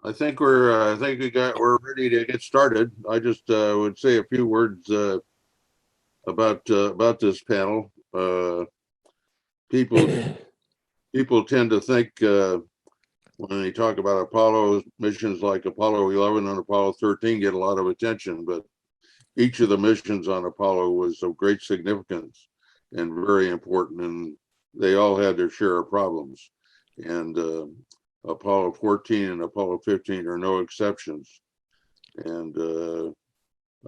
we're ready to get started. I just would say a few words about this panel. People tend to think when they talk about Apollo missions like Apollo 11 and Apollo 13 get a lot of attention, but each of the missions on Apollo was of great significance and very important, and they all had their share of problems. And Apollo 14 and Apollo 15 are no exceptions. And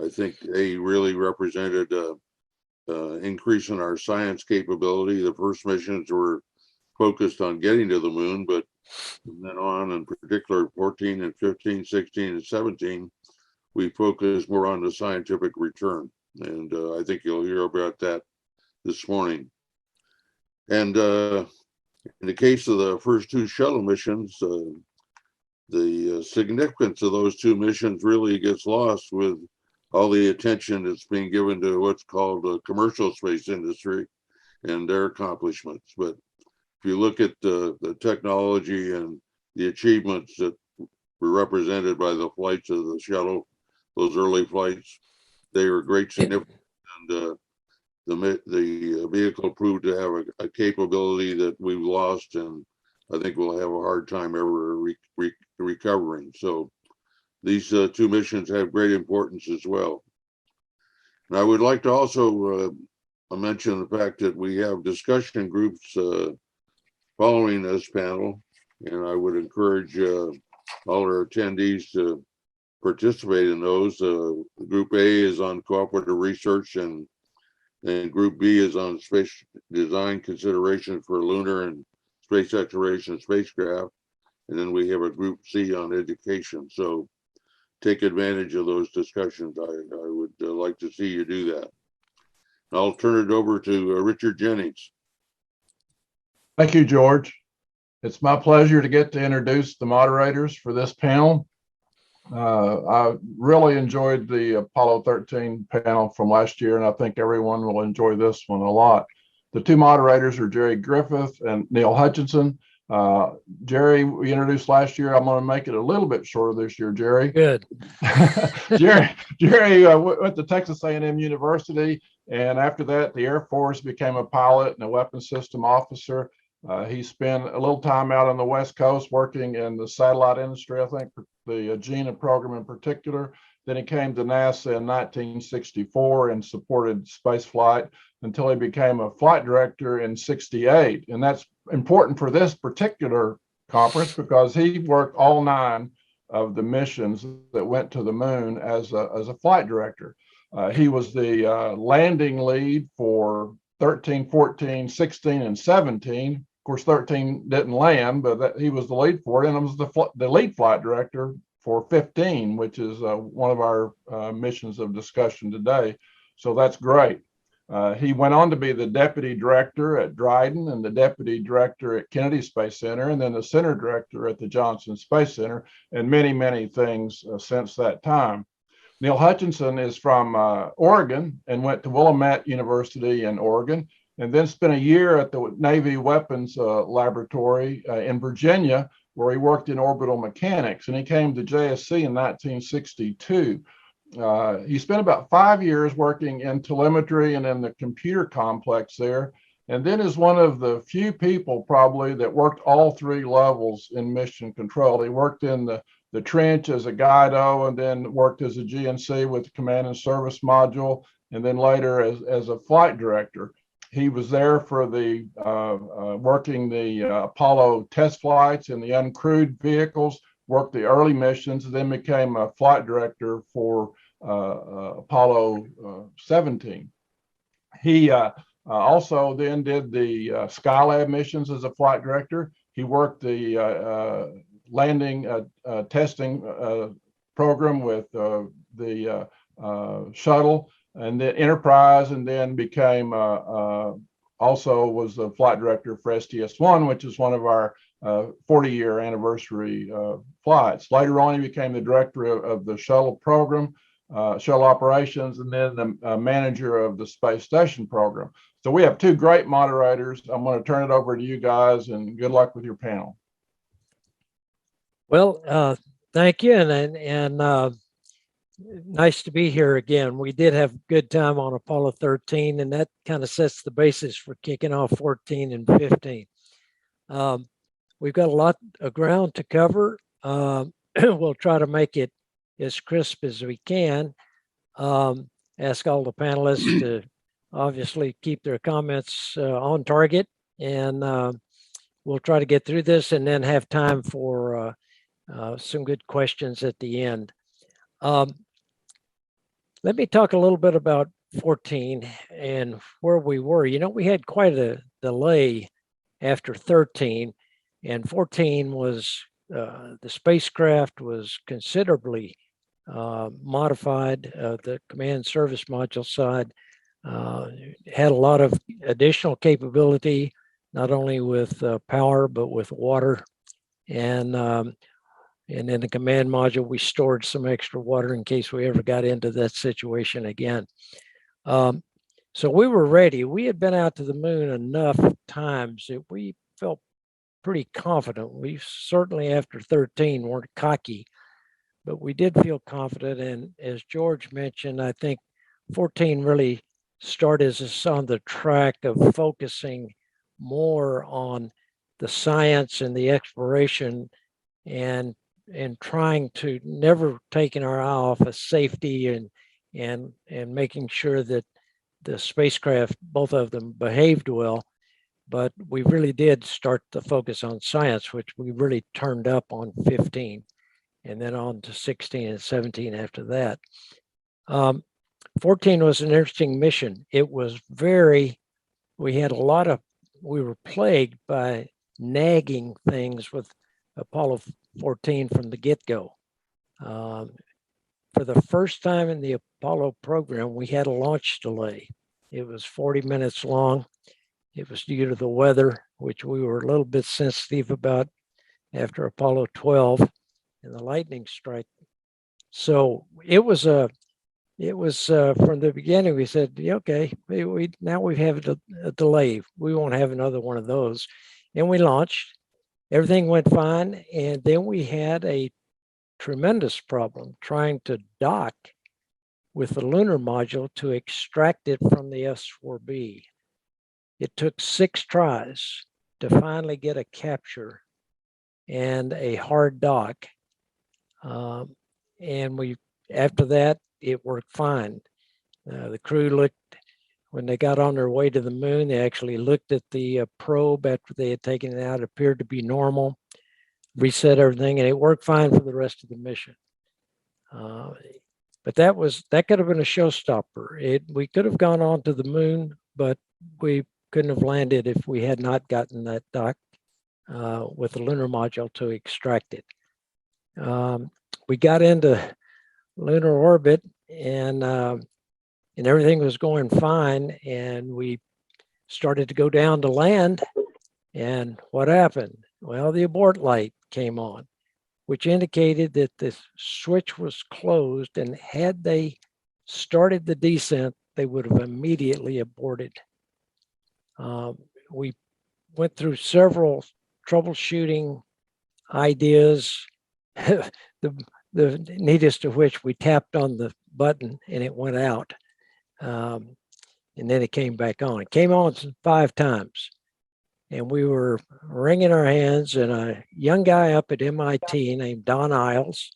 I think they really represented increase in our science capability. The first missions were focused on getting to the moon, but from then on, in particular 14 and 15, 16 and 17, we focused more on the scientific return. And I think you'll hear about that this morning. And in the case of the first two shuttle missions, the significance of those two missions really gets lost with all the attention that's being given to what's called the commercial space industry and their accomplishments. But if you look at the technology and the achievements that were represented by the flights of the shuttle, those early flights, they were great significance. And the vehicle proved to have a capability that we've lost, and I think we'll have a hard time ever recovering. So these two missions have great importance as well. And I would like to also mention the fact that we have discussion groups following this panel, and I would encourage all our attendees to participate in those. Group A is on cooperative research, and Group B is on space design considerations for lunar and space exploration spacecraft. And then we have a Group C on education. So take advantage of those discussions. I would like to see you do that. I'll turn it over to Richard Jennings. Thank you, George. It's my pleasure to get to introduce the moderators for this panel. I really enjoyed the Apollo 13 panel from last year, and I think everyone will enjoy this one a lot. The two moderators are Gerry Griffith and Neil Hutchinson. Gerry, we introduced last year. I'm going to make it a little bit shorter this year, Gerry. Good. Gerry went to Texas A&M University, and after that, the Air Force, became a pilot and a weapons system officer. He spent a little time out on the West Coast working in the satellite industry, I think the GINA program in particular. Then he came to NASA in 1964 and supported space flight until he became a flight director in '68. And that's important for this particular conference because he worked all 9 of the missions that went to the moon as a flight director. He was the landing lead for 13, 14, 16, and 17. Of course, 13 didn't land, but he was the lead for it, and it was the lead flight director for 15, which is one of our missions of discussion today. So that's great. He went on to be the deputy director at Dryden and the deputy director at Kennedy Space Center, and then the center director at the Johnson Space Center, and many, many things since that time. Neil Hutchinson is from Oregon and went to Willamette University in Oregon, and then spent a year at the Navy Weapons Laboratory in Virginia, where he worked in orbital mechanics, and he came to JSC in 1962. He spent about 5 years working in telemetry and in the computer complex there, and then is one of the few people probably that worked all 3 levels in mission control. He worked in the trench as a guido, and then worked as a GNC with the command and service module, and then later as a flight director. He was there for the working the Apollo test flights and the uncrewed vehicles, worked the early missions, and then became a flight director for Apollo 17. He also then did the Skylab missions as a flight director. He worked the landing testing program with the shuttle and the Enterprise, and then became also was the flight director for STS-1, which is one of our 40-year anniversary flights. Later on, he became the director of the shuttle program, shuttle operations, and then the manager of the space station program. So we have 2 great moderators. I'm going to turn it over to you guys, and good luck with your panel. Well, Thank you, and nice to be here again. We did have a good time on Apollo 13, and that kind of sets the basis for kicking off 14 and 15. We've got a lot of ground to cover. We'll try to make it as crisp as we can. Ask all the panelists to obviously keep their comments on target, and we'll try to get through this and then have time for some good questions at the end. Let me talk a little bit about 14 and where we were. You know, we had quite a delay after 13, and 14 was the spacecraft was considerably modified. The command service module side had a lot of additional capability, not only with power, but with water. And in the command module, we stored some extra water in case we ever got into that situation again. So we were ready. We had been out to the moon enough times that we felt pretty confident. We certainly, after 13, weren't cocky, but we did feel confident. And as George mentioned, I think 14 really started us on the track of focusing more on the science and the exploration and trying to never taking our eye off of safety and making sure that the spacecraft, both of them, behaved well. But we really did start to focus on science, which we really turned up on 15 and then on to 16 and 17 after that. 14 was an interesting mission. It was we had a lot of, we were plagued by nagging things with Apollo 14 from the get-go. For the first time in the Apollo program, we had a launch delay. It was 40 minutes long. It was due to the weather, which we were a little bit sensitive about after Apollo 12 and the lightning strike. So it was from the beginning, we said, okay, now we have a delay. We won't have another one of those. And we launched. Everything went fine. And then we had a tremendous problem trying to dock with the lunar module to extract it from the S4B. It took 6 tries to finally get a capture and a hard dock. And after that, it worked fine. The crew looked, when they got on their way to the moon, they actually looked at the probe after they had taken it out. It appeared to be normal, reset everything, and it worked fine for the rest of the mission. But that could have been a showstopper. We could have gone on to the moon, but we couldn't have landed if we had not gotten that dock with the lunar module to extract it. We got into lunar orbit, and everything was going fine, and we started to go down to land. And what happened? Well, the abort light came on, which indicated that the switch was closed, and had they started the descent, they would have immediately aborted. We went through several troubleshooting ideas, the neatest of which we tapped on the button and it went out. And then it came back on. It came on 5 times. And we were wringing our hands, and a young guy up at MIT named Don Iles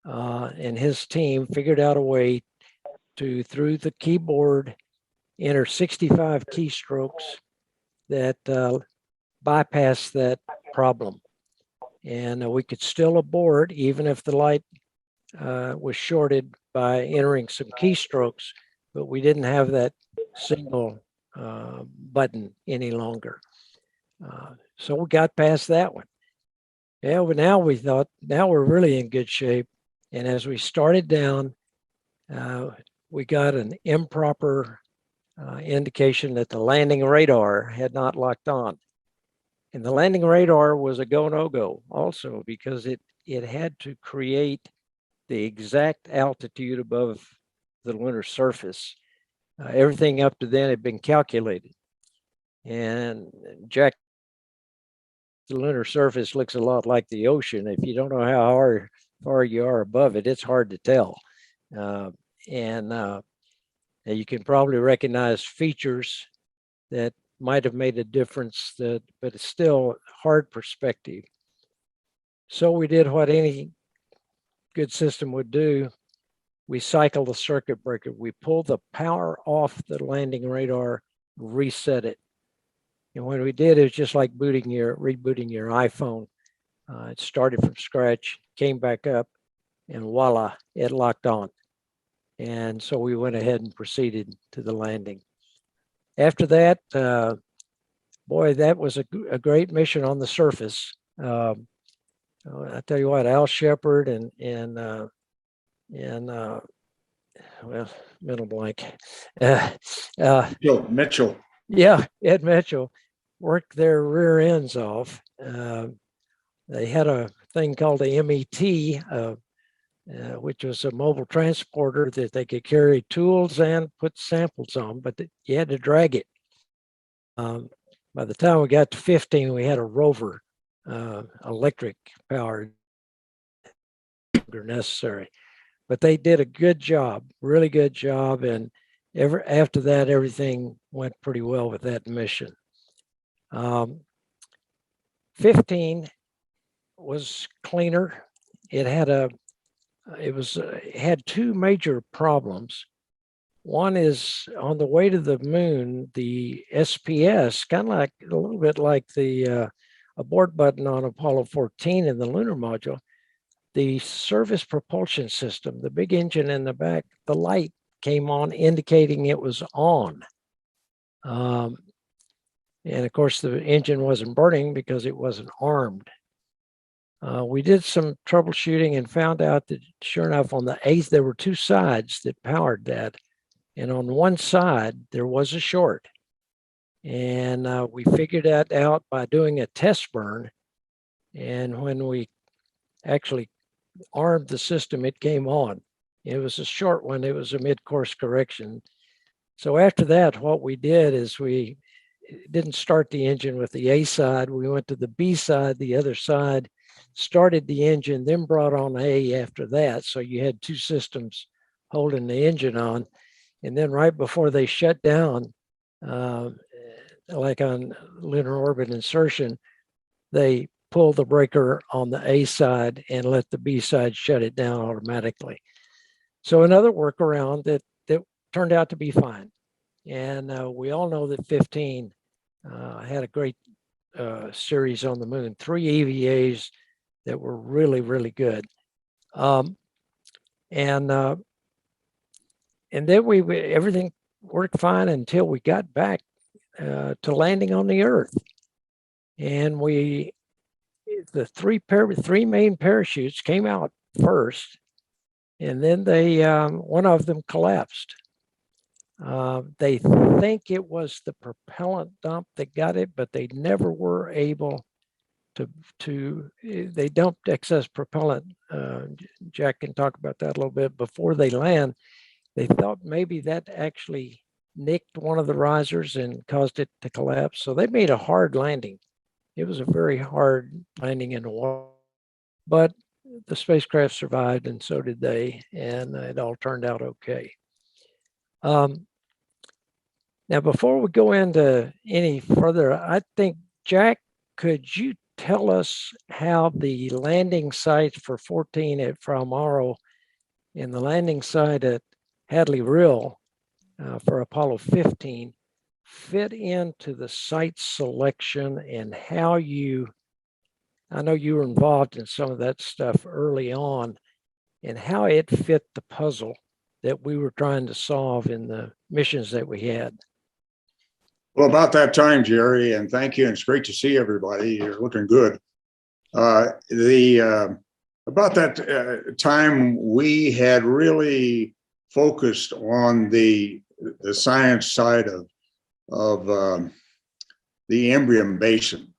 and his team figured out a way to, through the keyboard, enter 65 keystrokes that bypass that problem. And we could still abort even if the light was shorted by entering some keystrokes, but we didn't have that single button any longer. So we got past that one. Yeah, but now we thought, now we're really in good shape. And as we started down, we got an improper indication that the landing radar had not locked on. And the landing radar was a go, no go also, because it had to create the exact altitude above the lunar surface. Everything up to then had been calculated. And Jack, the lunar surface looks a lot like the ocean. If you don't know how hard far you are above it, it's hard to tell. And you can probably recognize features that might have made a difference, but it's still hard perspective. So we did what any good system would do. We cycled the circuit breaker. We pulled the power off the landing radar, reset it. And when we did, it was just like rebooting your iPhone. It started from scratch, came back up, and voila, it locked on. And so we went ahead and proceeded to the landing. After that, boy, that was a great mission on the surface. I tell you what, Al Shepard and well, middle blank. Mitchell. Yeah, Ed Mitchell worked their rear ends off. They had a thing called the MET, which was a mobile transporter that they could carry tools and put samples on, but you had to drag it. By the time we got to 15, we had a rover, electric powered, necessary. But they did a good job, really good job. And after that, everything went pretty well with that mission. 15 was cleaner. It had had two major problems. One is on the way to the moon, the SPS, kind of like a little bit like the abort button on Apollo 14 in the lunar module, the service propulsion system, the big engine in the back, the light came on indicating it was on. And of course, the engine wasn't burning because it wasn't armed. We did some troubleshooting and found out that sure enough, on the eighth, there were two sides that powered that. And on one side, there was a short. And we figured that out by doing a test burn. And when we actually armed the system, it came on. It was a short one. It was a mid-course correction. So after that, what we did is we didn't start the engine with the A side. We went to the B side, the other side, started the engine, then brought on A after that. So you had two systems holding the engine on. And then right before they shut down, like on lunar orbit insertion, they pull the breaker on the A side and let the B side shut it down automatically. So another workaround that turned out to be fine. And we all know that 15 had a great series on the moon, 3 EVAs that were really, really good. And then everything worked fine until we got back to landing on the Earth. And the three main parachutes came out first, and then one of them collapsed. They think it was the propellant dump that got it, but they never were able they dumped excess propellant. Jack can talk about that a little bit before they land. They thought maybe that actually nicked one of the risers and caused it to collapse. So they made a hard landing. It was a very hard landing in the water, but the spacecraft survived and so did they, and it all turned out okay. Now, before we go into any further, I think, Jack, could you tell us how the landing sites for 14 at Frau and the landing site at Hadley Rill for Apollo 15 fit into the site selection and how I know you were involved in some of that stuff early on, and how it fit the puzzle that we were trying to solve in the missions that we had? Well, about that time, Gerry, and thank you, and it's great to see everybody. You're looking good. About that time, we had really focused on the science side of the Imbrium Basin.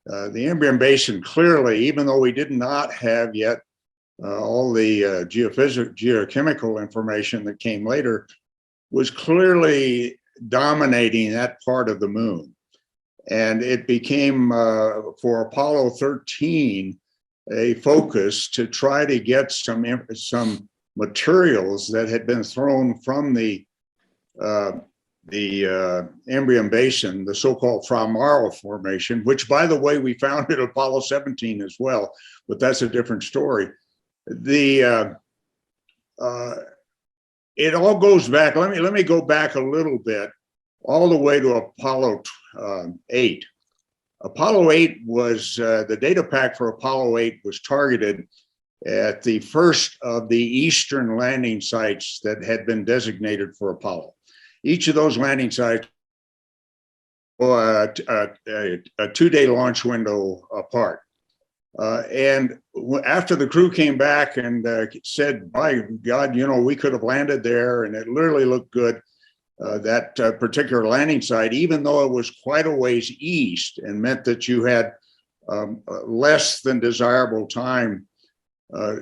The Imbrium Basin, clearly, even though we did not have yet all the geochemical information that came later, was clearly dominating that part of the moon. And it became, for Apollo 13, a focus to try to get some materials that had been thrown from the Embrium Basin, the so-called Framaro Formation, which, by the way, we found at Apollo 17 as well, but that's a different story. It all goes back. Let me go back a little bit, all the way to Apollo 8. Apollo 8 was the data pack for Apollo 8 was targeted at the first of the eastern landing sites that had been designated for Apollo. Each of those landing sites a 2-day launch window apart. And after the crew came back and said, by God, you know, we could have landed there and it literally looked good, that particular landing site, even though it was quite a ways east and meant that you had less than desirable time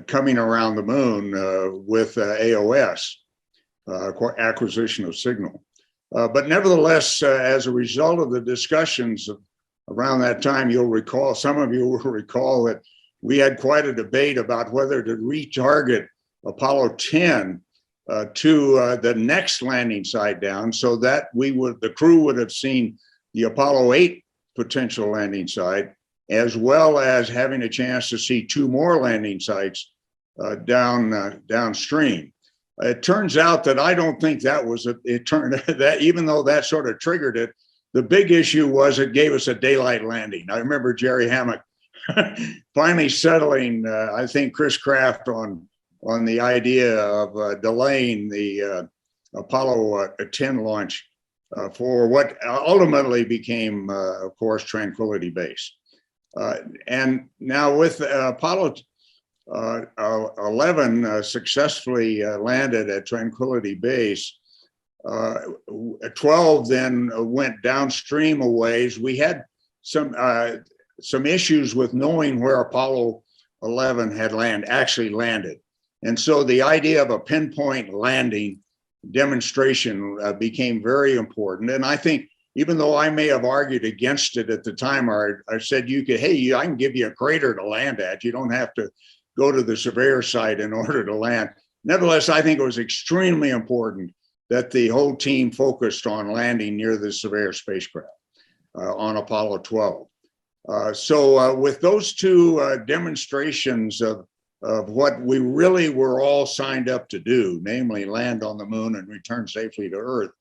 coming around the moon with AOS, acquisition of signal. But nevertheless, as a result of the discussions around that time, you'll recall, some of you will recall that we had quite a debate about whether to retarget Apollo 10 to the next landing site down, so that the crew would have seen the Apollo 8 potential landing site, as well as having a chance to see 2 more landing sites downstream. It turns out that I don't think that was that, even though that sort of triggered it, the big issue was it gave us a daylight landing. I remember Jerry Hammock finally settling, I think, Chris Kraft on the idea of delaying the Apollo 10 launch for what ultimately became, of course, Tranquility Base. And now with Apollo 11 successfully landed at Tranquility Base, 12 then went downstream a ways. We had some issues with knowing where Apollo 11 had actually landed. And so the idea of a pinpoint landing demonstration became very important. And I think, even though I may have argued against it at the time, I said, hey, I can give you a crater to land at. You don't have to go to the surveyor site in order to land. Nevertheless, I think it was extremely important that the whole team focused on landing near the surveyor spacecraft on Apollo 12. So with those 2 demonstrations of what we really were all signed up to do, namely land on the moon and return safely to Earth,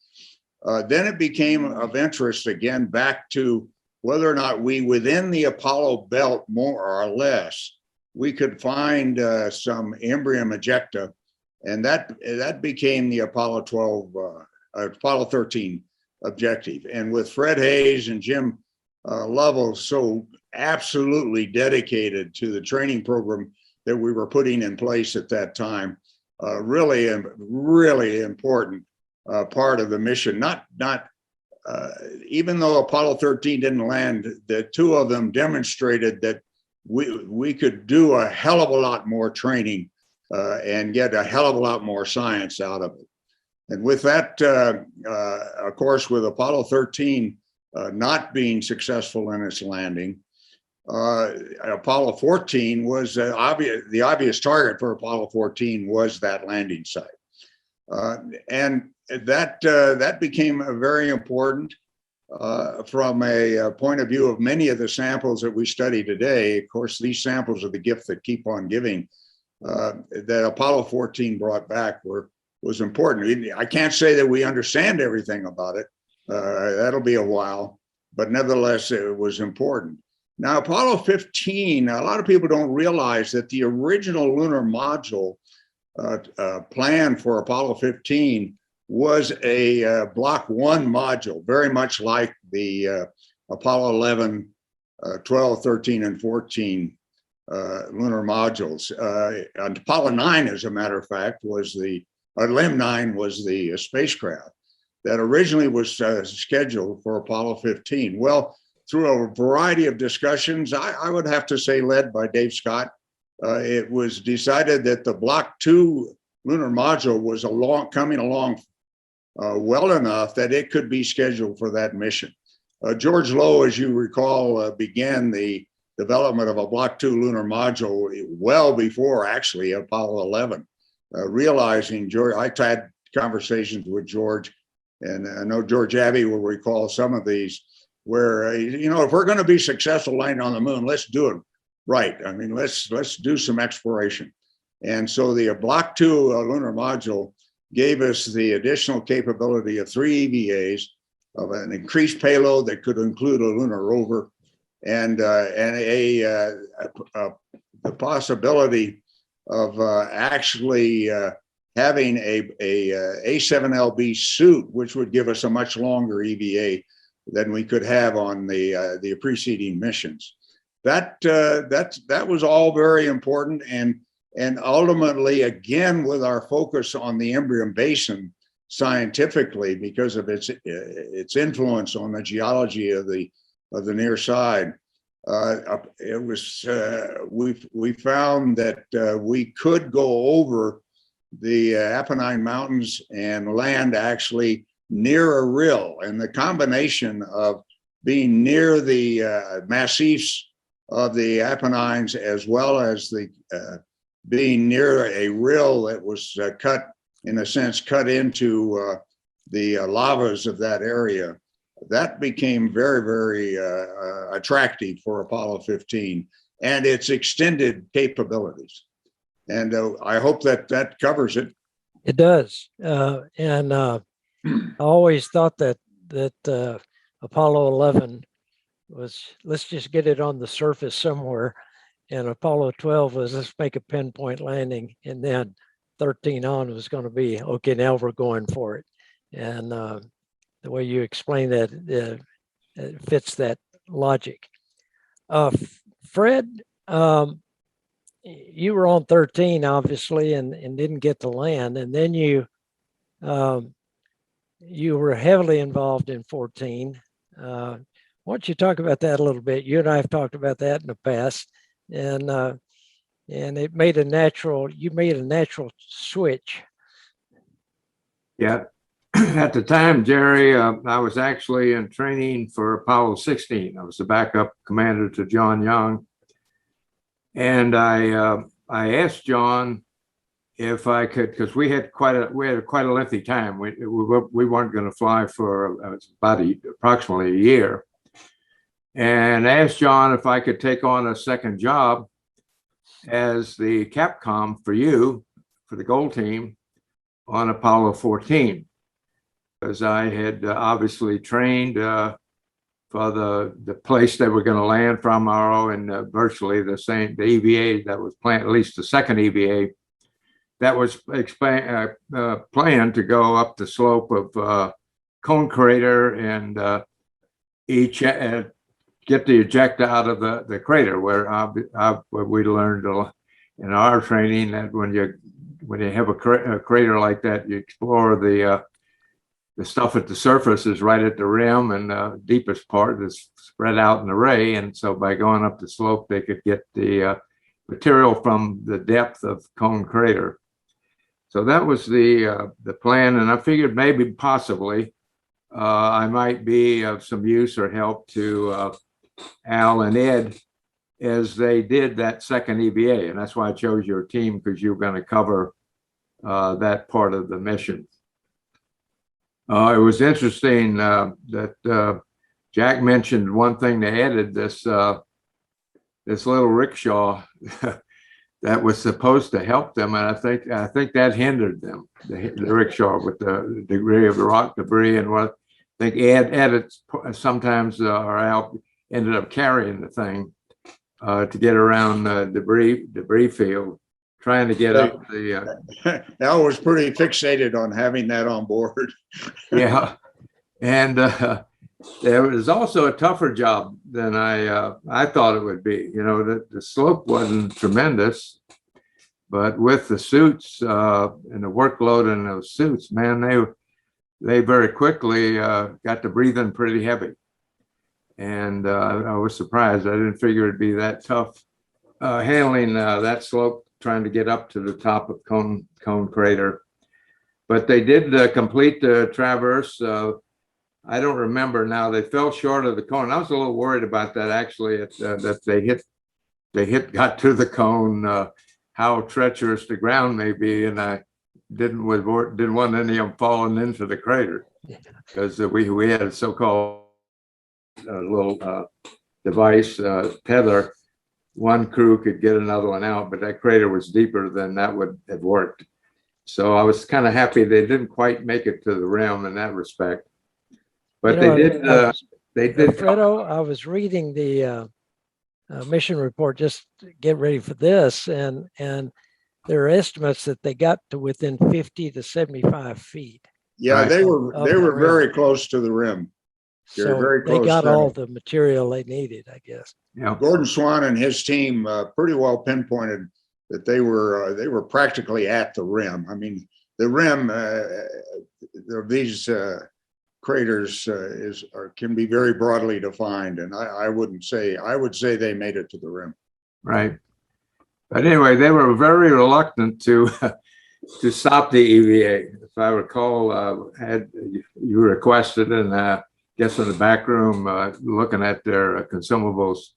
then it became of interest again back to whether or not we, within the Apollo belt, more or less, we could find some Embrium ejecta, and that became the Apollo 13 objective. And with Fred Haise and Jim Lovell so absolutely dedicated to the training program that we were putting in place at that time, really important part of the mission. Even though Apollo 13 didn't land, the 2 of them demonstrated that we could do a hell of a lot more training and get a hell of a lot more science out of it. And with that, of course, with Apollo 13 not being successful in its landing, Apollo 14 was the obvious target for Apollo 14 was that landing site. And that became very important from a point of view of many of the samples that we study today. Of course, these samples are the gift that keep on giving that Apollo 14 brought back was important. I can't say that we understand everything about it. That'll be a while, but nevertheless, it was important. Now, Apollo 15, a lot of people don't realize that the original lunar module plan for Apollo 15 was a Block 1 module, very much like the Apollo 11, 12, 13, and 14 lunar modules. And Apollo 9, as a matter of fact, was LEM 9 was the spacecraft that originally was scheduled for Apollo 15. Well, through a variety of discussions, I would have to say led by Dave Scott, it was decided that the Block 2 lunar module was coming along well enough that it could be scheduled for that mission. George Low, as you recall, began the development of a Block 2 lunar module well before actually Apollo 11. Realizing George, I had conversations with George, and I know George Abbey will recall some of these, where if we're going to be successful landing on the moon, let's do it right. I mean, let's do some exploration. And so the Block 2 lunar module gave us the additional capability of 3 EVAs, of an increased payload that could include a lunar rover, and the possibility of actually having a A7LB suit, which would give us a much longer EVA than we could have on the preceding missions. That was all very important, and ultimately, again, with our focus on the Imbrium Basin scientifically, because of its influence on the geology of the near side, it was we found that we could go over the Apennine Mountains and land actually near a rill, and the combination of being near the massifs of the Apennines, as well as the being near a rill that was cut into the lavas of that area, that became very, very attractive for Apollo 15 and its extended capabilities. And I hope that covers it. It does. And I always thought that Apollo 11 was, let's just get it on the surface somewhere. And Apollo 12 was, let's make a pinpoint landing. And then 13 on was going to be, okay, now we're going for it. And the way you explain that, it fits that logic. Fred, you were on 13, obviously, and didn't get to land. And then you were heavily involved in 14. Why don't you talk about that a little bit? You and I have talked about that in the past. And it made you made a natural switch. Yeah. At the time, Gerry, I was actually in training for Apollo 16. I was the backup commander to John Young. And I asked John if I could, because we had quite a lengthy time. We weren't going to fly for approximately a year. And I asked John if I could take on a second job as the Capcom for the gold team on Apollo 14. Because I had obviously trained for the place they were going to land from, and virtually the EVA that was planned, at least the second EVA, that was planned to go up the slope of Cone Crater and get the ejecta out of the crater, where we learned in our training that when you have a crater like that, you explore the stuff at the surface is right at the rim, and the deepest part is spread out in array. And so by going up the slope, they could get the material from the depth of Cone Crater. So that was the plan. And I figured maybe possibly I might be of some use or help to Al and Ed as they did that second EVA. And that's why I chose your team, because you were going to cover that part of the mission. It was interesting that Jack mentioned one thing they added, this little rickshaw that was supposed to help them, and I think that hindered them, the rickshaw, with the degree of the rock debris. And what I think Ed sometimes or Al ended up carrying the thing to get around the debris field, trying to get up the. Al was pretty fixated on having that on board. Yeah, and there was also a tougher job than I thought it would be. The slope wasn't tremendous, but with the suits and the workload in those suits, man, they very quickly got to breathing pretty heavy. And I was surprised. I didn't figure it'd be that tough handling that slope, trying to get up to the top of Cone Crater. But they did complete the traverse I don't remember now. They fell short of the cone. I was a little worried about that actually, that got to the cone, how treacherous the ground may be, and I didn't want any of them falling into the crater, because we had a so-called little device, tether. One crew could get another one out, but that crater was deeper than that would have worked. So I was kind of happy they didn't quite make it to the rim in that respect. But You know, they did. Fredo, I was reading the mission report just to get ready for this, and there are estimates that they got to within 50 to 75 feet. Yeah, Right. they were very close to the rim. They're So very they close got there. all the material they needed, I guess. Yeah. Gordon Swan and his team pretty well pinpointed that they were practically at the rim. I mean, the rim of these craters can be very broadly defined, and I would say they made it to the rim. Right. But anyway, they were very reluctant to stop the EVA. If I recall, had you requested, and guess in the back room, looking at their consumables,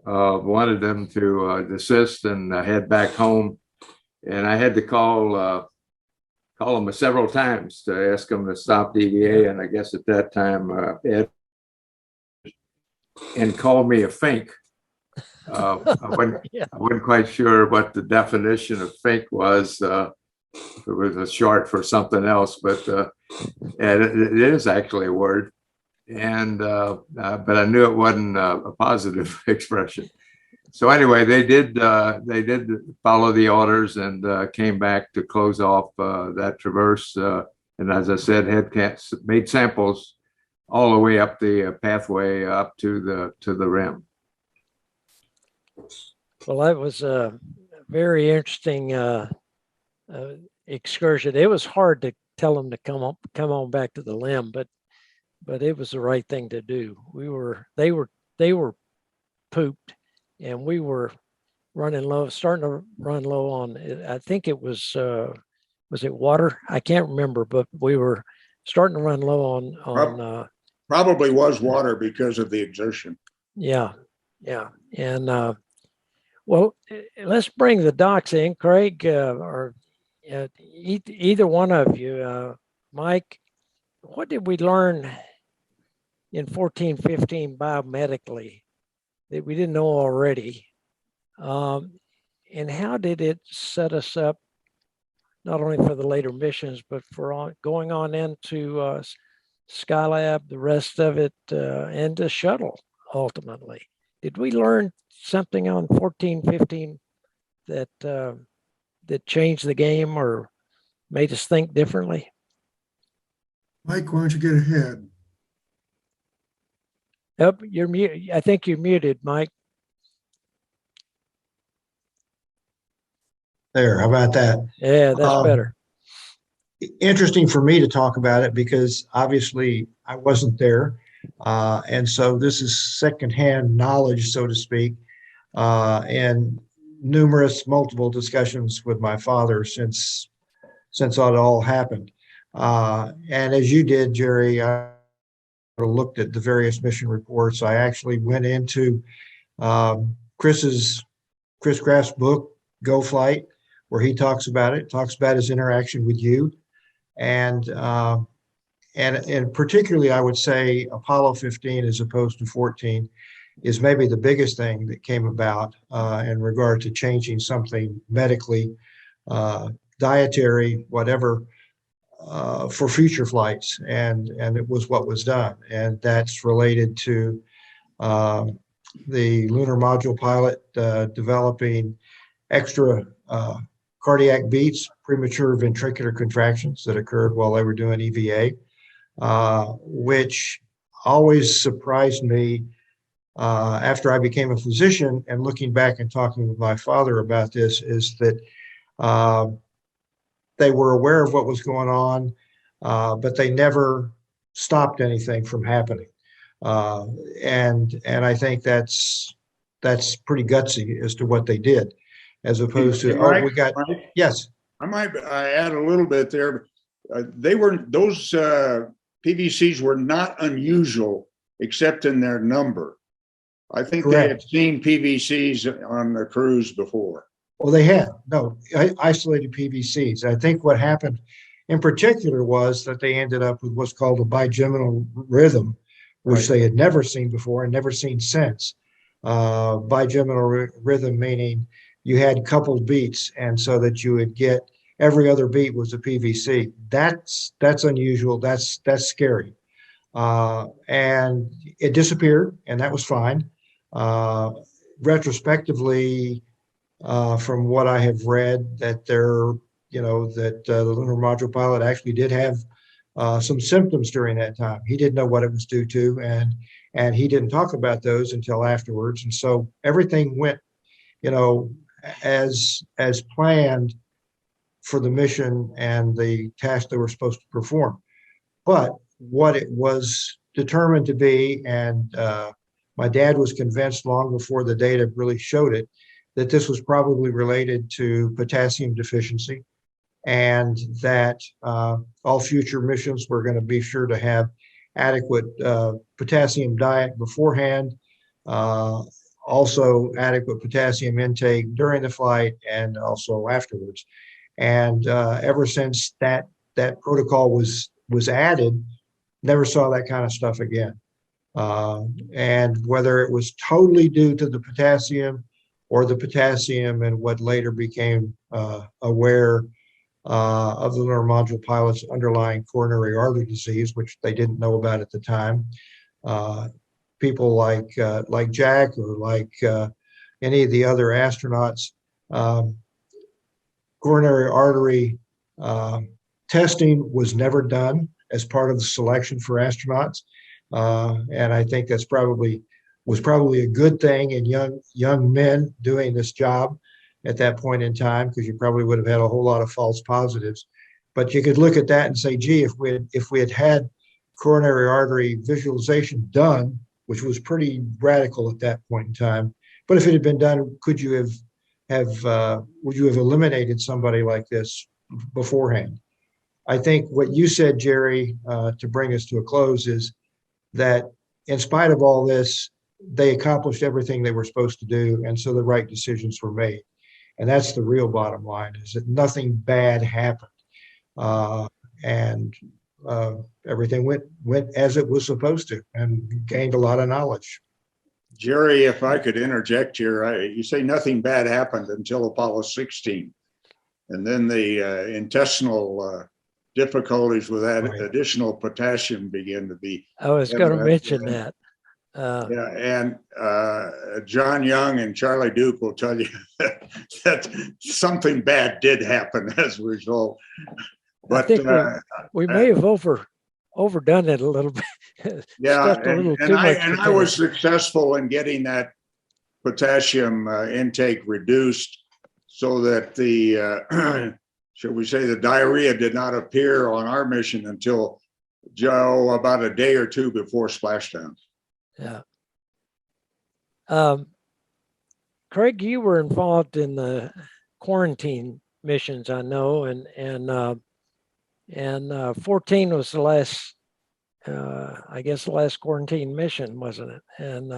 wanted them to desist and head back home. And I had to call them several times to ask them to stop the EVA. And I guess at that time, Ed and called me a fink. I wasn't quite sure what the definition of fink was. It was a short for something else, but and it is actually a word. And but I knew it wasn't a positive expression. So anyway, they did follow the orders and came back to close off that traverse. And as I said, made samples all the way up the pathway up to the rim. Well, that was a very interesting excursion. It was hard to tell them to come on back to the limb, but it was the right thing to do. They were pooped, and we were starting to run low on, I think it was it water? I can't remember, but we were starting to run low on probably was water because of the exertion. Yeah. And well, let's bring the docs in, Craig, or either one of you. Mike, what did we learn in 1415 biomedically that we didn't know already? And how did it set us up, not only for the later missions, but for going on into Skylab, the rest of it, and the shuttle ultimately? Did we learn something on 1415 that changed the game or made us think differently? Mike, why don't you get ahead? Yep, you're muted. I think you're muted, Mike. There, how about that? Yeah, that's better. Interesting for me to talk about it because obviously I wasn't there. And so this is secondhand knowledge, so to speak, and multiple discussions with my father since it all happened. And as you did, Gerry, I looked at the various mission reports. I actually went into Chris Graff's book, Go Flight, where he talks about his interaction with you. And particularly, I would say Apollo 15 as opposed to 14 is maybe the biggest thing that came about in regard to changing something medically, dietary, whatever, for future flights. And it was what was done. And that's related to the lunar module pilot developing extra cardiac beats, premature ventricular contractions that occurred while they were doing EVA, which always surprised me after I became a physician, and looking back and talking with my father about this, is that they were aware of what was going on, but they never stopped anything from happening. And I think that's pretty gutsy as to what they did, as opposed to, Mike, yes. I might add a little bit there. Those PVCs were not unusual except in their number. I think they had Correct. seen PVCs on the cruise before. Well, they had isolated PVCs. I think what happened in particular was that they ended up with what's called a bigeminal rhythm, which Right. they had never seen before and never seen since. Bigeminal rhythm meaning you had coupled beats, and so that you would get every other beat was a PVC. That's unusual. That's scary. And it disappeared, and that was fine. Retrospectively, from what I have read, that the lunar module pilot actually did have some symptoms during that time. He didn't know what it was due to, and he didn't talk about those until afterwards. And so everything went, as planned for the mission and the task they were supposed to perform. But what it was determined to be, and my dad was convinced long before the data really showed it, that this was probably related to potassium deficiency, and that all future missions were going to be sure to have adequate potassium diet beforehand, also adequate potassium intake during the flight and also afterwards. And ever since that protocol was added, never saw that kind of stuff again. And whether it was totally due to the potassium or the potassium and what later became aware of the lunar module pilot's underlying coronary artery disease, which they didn't know about at the time. People like Jack or like any of the other astronauts, coronary artery testing was never done as part of the selection for astronauts. And I think was probably a good thing in young men doing this job at that point in time, because you probably would have had a whole lot of false positives. But you could look at that and say, gee, if we had coronary artery visualization done, which was pretty radical at that point in time, but if it had been done, would you have eliminated somebody like this beforehand? I think what you said, Gerry, to bring us to a close, is that in spite of all this, they accomplished everything they were supposed to do, and so the right decisions were made. And that's the real bottom line, is that nothing bad happened. And everything went as it was supposed to, and gained a lot of knowledge. Gerry, if I could interject here, you say nothing bad happened until Apollo 16. And then the intestinal difficulties with that additional potassium began to be. I was going to mention that. Yeah, and John Young and Charlie Duke will tell you that something bad did happen as a result. But I think we may have overdone it a little bit. Yeah, and I was successful in getting that potassium intake reduced so that the shall we say the diarrhea did not appear on our mission until about a day or two before splashdown. Yeah. Craig, you were involved in the quarantine missions, I know, and 14 was the last, I guess, the last quarantine mission, wasn't it? And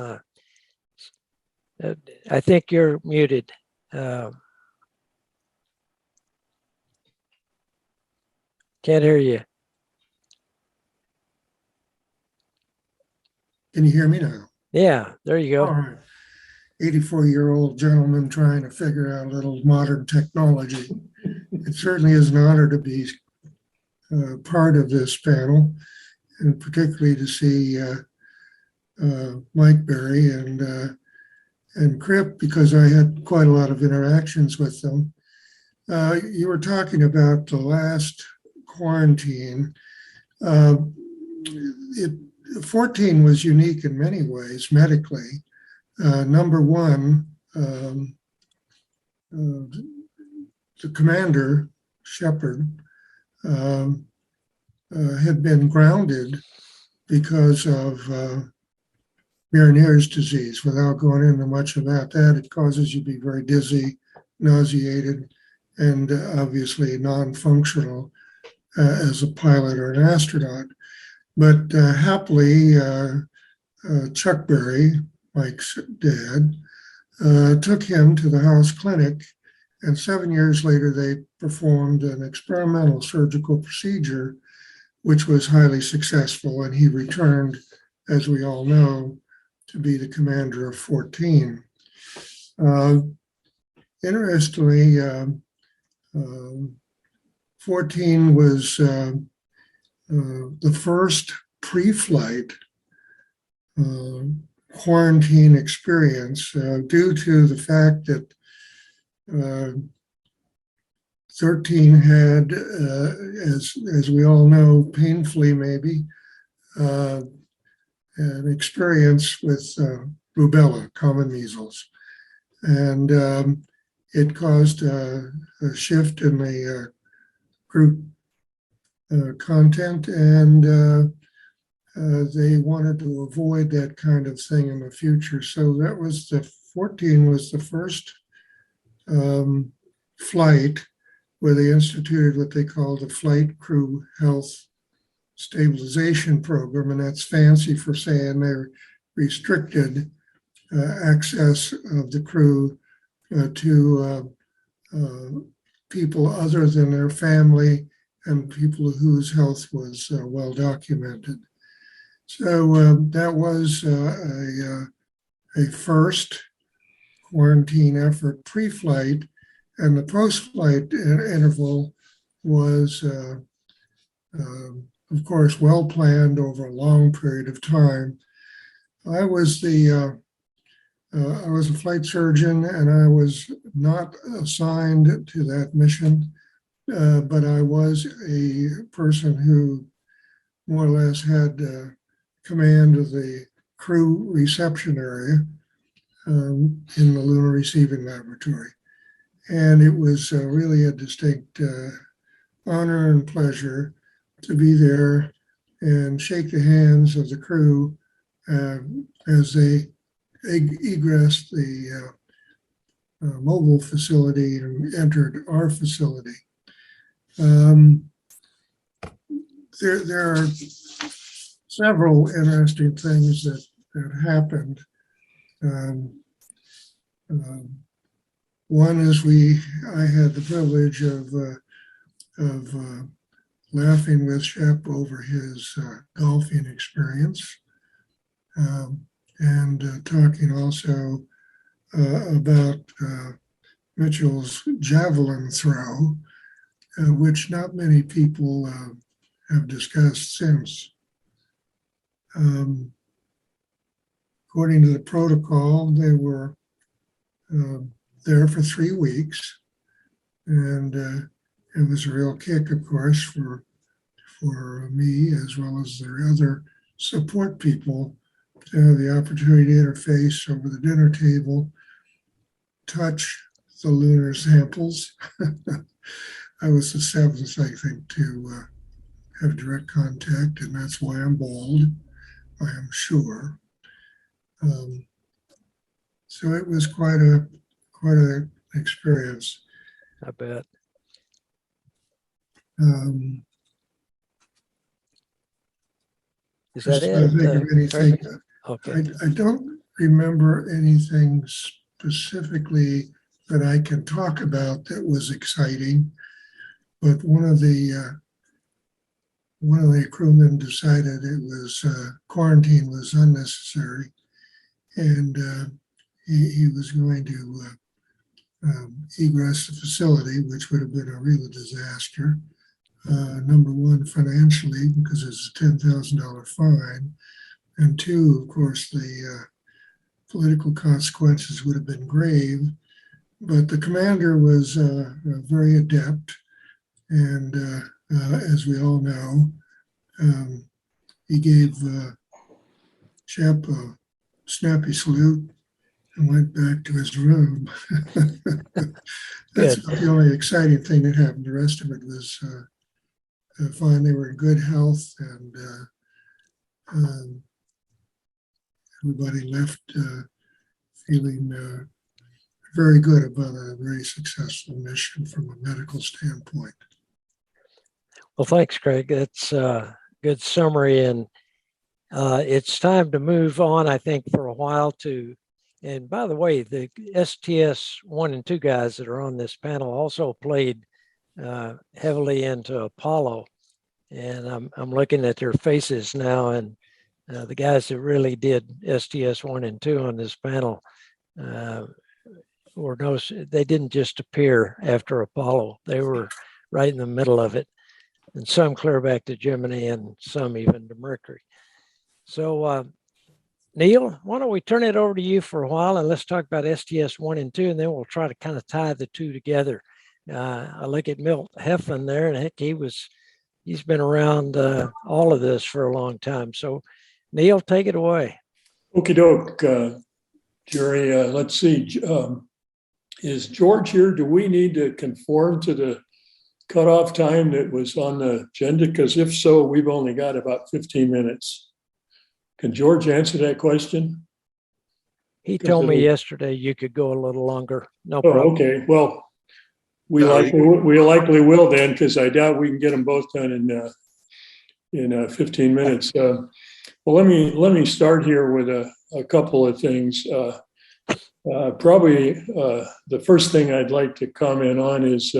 I think you're muted. Can't hear you. Can you hear me now? Yeah, there you go. All right. 84-year-old gentleman trying to figure out a little modern technology. It certainly is an honor to be part of this panel, and particularly to see Mike Berry and Crippen, because I had quite a lot of interactions with them. You were talking about the last quarantine. 14 was unique in many ways medically. Number one, the commander, Shepard, had been grounded because of Meniere's disease. Without going into much about that, it causes you to be very dizzy, nauseated, and obviously non-functional as a pilot or an astronaut. But happily, Chuck Berry, Mike's dad, took him to the house clinic, and 7 years later, they performed an experimental surgical procedure, which was highly successful, and he returned, as we all know, to be the commander of 14. Interestingly, 14 was the first pre-flight quarantine experience due to the fact that 13 had, as we all know, painfully maybe, an experience with rubella, common measles. And it caused a shift in the group content, and they wanted to avoid that kind of thing in the future. So that was 14 was the first flight where they instituted what they called the Flight Crew Health Stabilization Program, and that's fancy for saying they restricted access of the crew to people other than their family and people whose health was well documented. So that was a first quarantine effort pre-flight, and the post-flight interval was, of course, well planned over a long period of time. I was a flight surgeon, and I was not assigned to that mission, but I was a person who more or less had command of the crew reception area in the Lunar Receiving Laboratory. And it was really a distinct honor and pleasure to be there and shake the hands of the crew as they egressed the mobile facility and entered our facility. There are several interesting things that happened. One is I had the privilege of laughing with Shep over his golfing experience, and talking also about Mitchell's javelin throw, which not many people have discussed since. According to the protocol, they were there for 3 weeks, and it was a real kick, of course, for me as well as their other support people to have the opportunity to interface over the dinner table, touch the lunar samples. I was the 7th, I think, to have direct contact, and that's why I'm bald, I am sure. So it was quite an experience. I bet. Is that Just trying to think of it? anything. Okay. I don't remember anything specifically that I can talk about that was exciting, but one of the crewmen decided it was quarantine was unnecessary, and he was going to egress the facility, which would have been a real disaster. Number one, financially, because it's a $10,000 fine, and two, of course, the political consequences would have been grave. But the commander was very adept, and as we all know, he gave Shep a snappy salute and went back to his room. That's not the only exciting thing that happened. The rest of it was fine. They were in good health, and everybody left feeling very good about a very successful mission from a medical standpoint. Well, thanks, Craig. That's good summary. And it's time to move on, I think, for a while to, and by the way, the STS 1 and 2 guys that are on this panel also played heavily into Apollo. And I'm looking at their faces now, and the guys that really did STS 1 and 2 on this panel they didn't just appear after Apollo. They were right in the middle of it, and some clear back to Gemini and some even to Mercury. So Neil, why don't we turn it over to you for a while, and let's talk about STS 1 and 2, and then we'll try to kind of tie the two together. I look at Milt Heflin there, and heck, he's been around all of this for a long time. So Neil, take it away. Okie doke, Gerry. Let's see. Is George here? Do we need to conform to the cutoff time that was on the agenda? Because if so, we've only got about 15 minutes. Can George answer that question? He told me yesterday you could go a little longer. No Oh, problem. okay. Well, we No, likely will then, because I doubt we can get them both done in 15 minutes. Well, let me start here with a couple of things. Probably the first thing I'd like to comment on is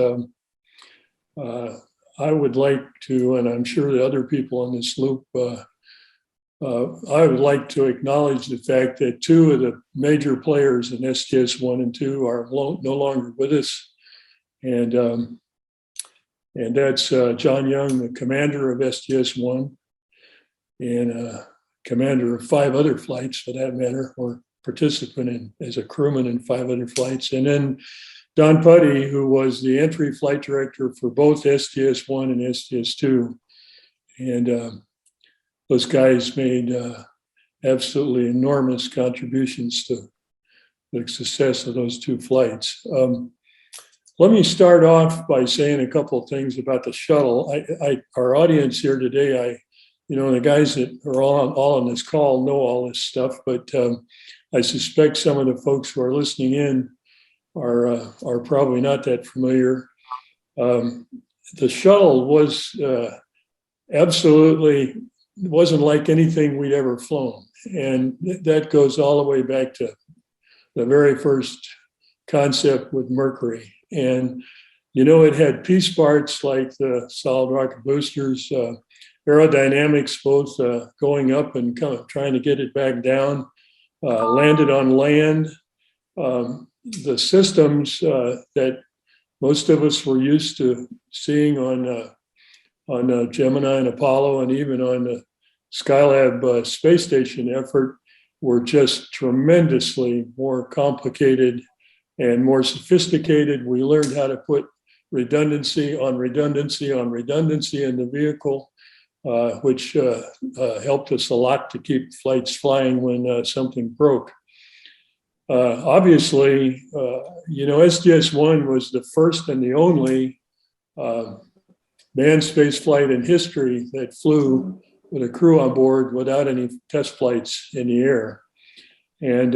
I would like to, and I'm sure the other people on this loop, I would like to acknowledge the fact that two of the major players in STS 1 and 2 are no longer with us. And that's John Young, the commander of STS 1, and commander of 5 other flights for that matter, or participant in as a crewman in 5 other flights. And then Don Putty, who was the entry flight director for both STS 1 and STS 2. And those guys made absolutely enormous contributions to the success of those 2 flights. Let me start off by saying a couple of things about the shuttle. Our audience here today, the guys that are all on this call know all this stuff, but I suspect some of the folks who are listening in are probably not that familiar. The shuttle was absolutely wasn't like anything we'd ever flown, and that goes all the way back to the very first concept with Mercury. And it had piece parts like the solid rocket boosters, aerodynamics, both going up and trying to get it back down, landed on land. The systems that most of us were used to seeing on Gemini and Apollo, and even on the Skylab space station effort, were just tremendously more complicated and more sophisticated. We learned how to put redundancy on redundancy on redundancy in the vehicle, which helped us a lot to keep flights flying when something broke. Obviously, STS-1 was the first and the only manned space flight in history that flew with a crew on board without any test flights in the air. And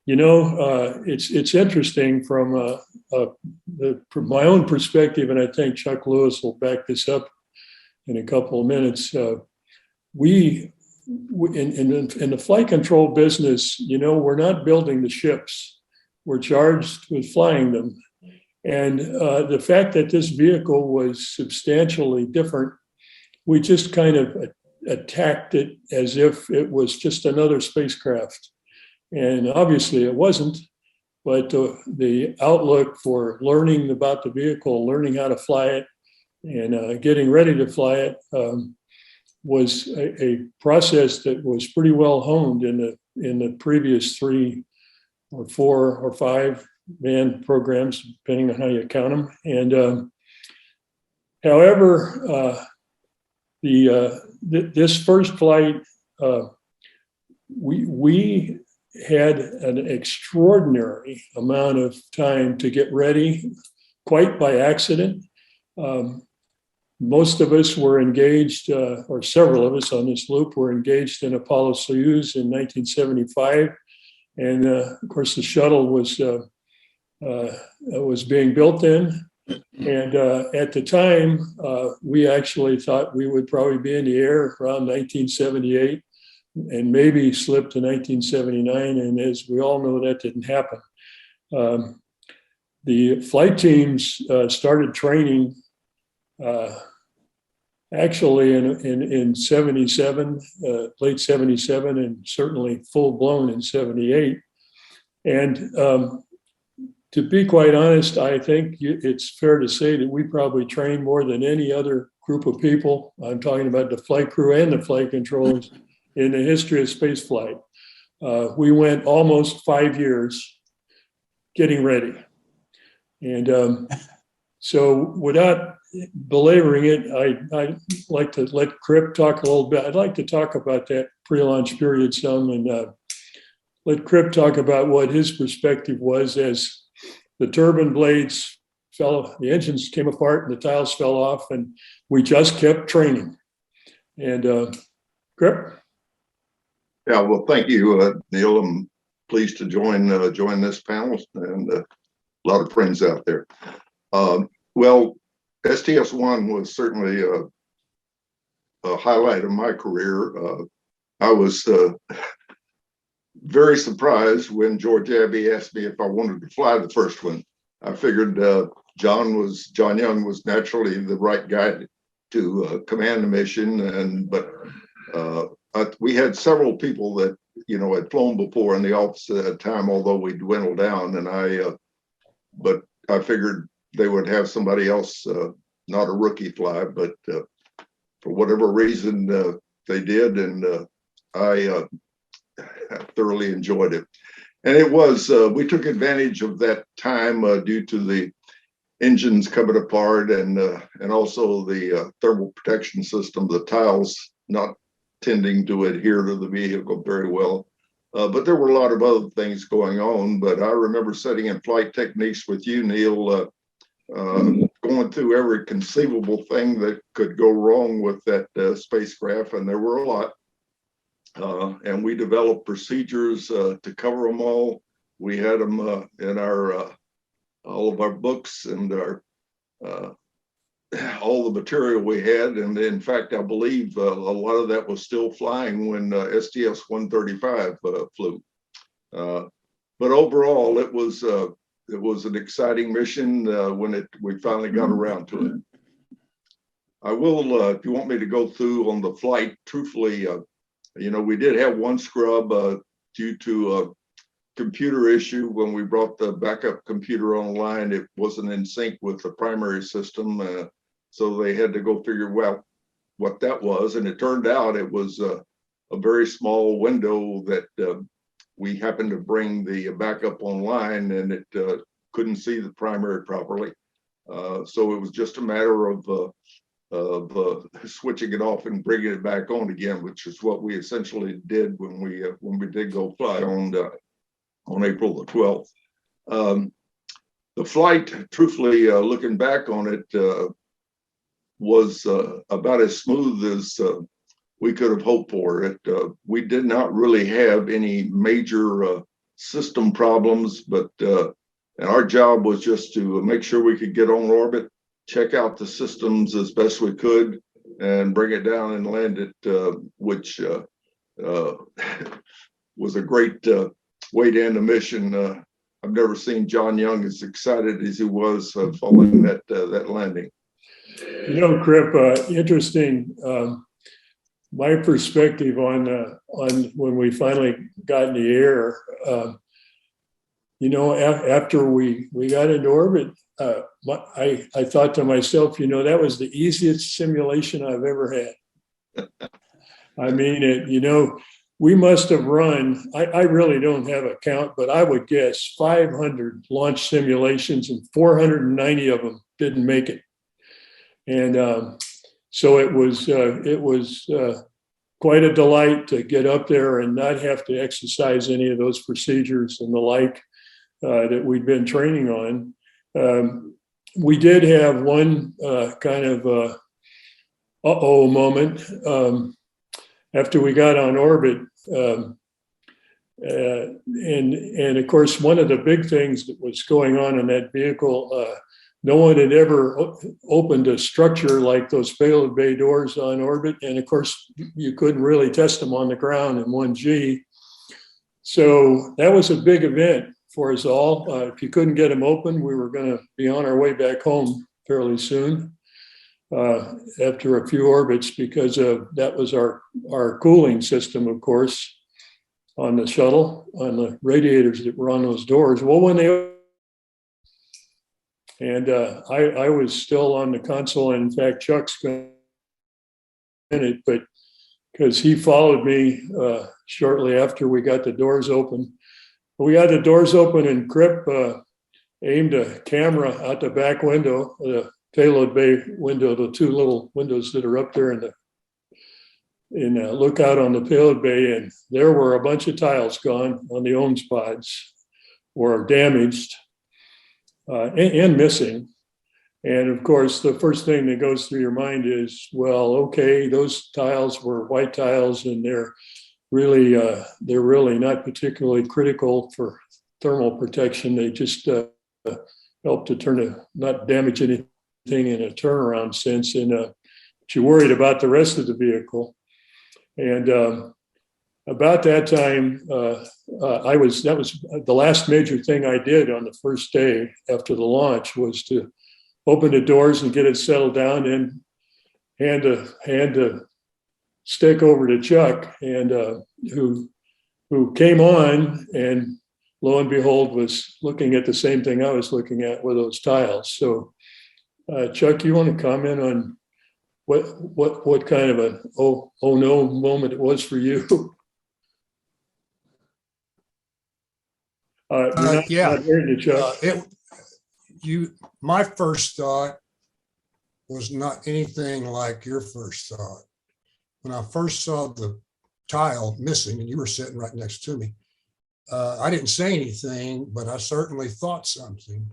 it's interesting from my own perspective, and I think Chuck Lewis will back this up in a couple of minutes. We in the flight control business, we're not building the ships; we're charged with flying them. And the fact that this vehicle was substantially different, we just kind of attacked it as if it was just another spacecraft. And obviously it wasn't, but the outlook for learning about the vehicle, learning how to fly it, and getting ready to fly it was a process that was pretty well honed in the previous 3 or 4 or 5 manned programs, depending on how you count them. And however, this first flight, we had an extraordinary amount of time to get ready, quite by accident. Most of us were engaged, or several of us on this loop were engaged in Apollo-Soyuz in 1975. And of course, the shuttle was being built then. And at the time, we actually thought we would probably be in the air around 1978 and maybe slip to 1979. And as we all know, that didn't happen. The flight teams started training actually in 77, late 77, and certainly full blown in 78. And to be quite honest, I think it's fair to say that we probably trained more than any other group of people. I'm talking about the flight crew and the flight controllers in the history of spaceflight. We went almost 5 years getting ready. And so without belaboring it, I'd like to let Crippen talk a little bit. I'd like to talk about that pre-launch period some, and let Crippen talk about what his perspective was as the turbine blades fell, the engines came apart and the tiles fell off, and we just kept training. And Crippen? Yeah, well, thank you, Neil. I'm pleased to join this panel, and a lot of friends out there. Well, STS-1 was certainly a highlight of my career. I was very surprised when George Abbey asked me if I wanted to fly the first one. I figured John Young was naturally the right guy to command the mission, but we had several people that had flown before in the office at that time, although we dwindled down. And but I figured they would have somebody else, not a rookie, fly, but for whatever reason they did, and I thoroughly enjoyed it. And it was, we took advantage of that time due to the engines coming apart and also the thermal protection system, the tiles not tending to adhere to the vehicle very well. But there were a lot of other things going on. But I remember sitting in flight techniques with you, Neil, going through every conceivable thing that could go wrong with that spacecraft, and there were a lot. And we developed procedures to cover them all. We had them in our all of our books and our all the material we had. And in fact, I believe a lot of that was still flying when STS-135 flew. But overall, it was an exciting mission when we finally got around to it. I will, if you want me to go through on the flight, truthfully, we did have one scrub due to a computer issue. When we brought the backup computer online, it wasn't in sync with the primary system. So they had to go figure out what that was. And it turned out it was a very small window that we happened to bring the backup online, and it couldn't see the primary properly. So it was just a matter of switching it off and bringing it back on again, which is what we essentially did when we did go fly on April the 12th. The flight, truthfully, looking back on it, was about as smooth as we could have hoped for it. We did not really have any major system problems, but and our job was just to make sure we could get on orbit, check out the systems as best we could, and bring it down and land it, which was a great way to end the mission. I've never seen John Young as excited as he was following that landing. Crippen, interesting. My perspective on when we finally got in the air, after we got into orbit, I thought to myself, that was the easiest simulation I've ever had. I mean, we must have run, I really don't have a count, but I would guess 500 launch simulations, and 490 of them didn't make it. And so it was quite a delight to get up there and not have to exercise any of those procedures and the like that we'd been training on. We did have one kind of uh-oh moment after we got on orbit. And of course, one of the big things that was going on in that vehicle no one had ever opened a structure like those payload bay doors on orbit. And of course, you couldn't really test them on the ground in 1G. So that was a big event for us all. If you couldn't get them open, we were going to be on our way back home fairly soon after a few orbits, because that was our cooling system, of course, on the shuttle, on the radiators that were on those doors. Well, when they and I was still on the console, and in fact, Chuck's going in it, but because he followed me shortly after we got the doors open. We got the doors open, and Crippen aimed a camera out the back window, the payload bay window, the two little windows that are up there in the lookout on the payload bay, and there were a bunch of tiles gone on the OMS pods, or damaged and missing. And of course, the first thing that goes through your mind is, well, okay, those tiles were white tiles, and they're really not particularly critical for thermal protection. They just help to not damage anything in a turnaround sense. And but you're worried about the rest of the vehicle. And about that time, that was the last major thing I did on the first day after the launch, was to open the doors and get it settled down, and hand a stick over to Chuck, and who came on, and lo and behold was looking at the same thing I was looking at with those tiles. So Chuck, you want to comment on what kind of an oh no moment it was for you? Yeah. Not hearing you, Chuck. My first thought was not anything like your first thought. When I first saw the tile missing, and you were sitting right next to me, I didn't say anything, but I certainly thought something.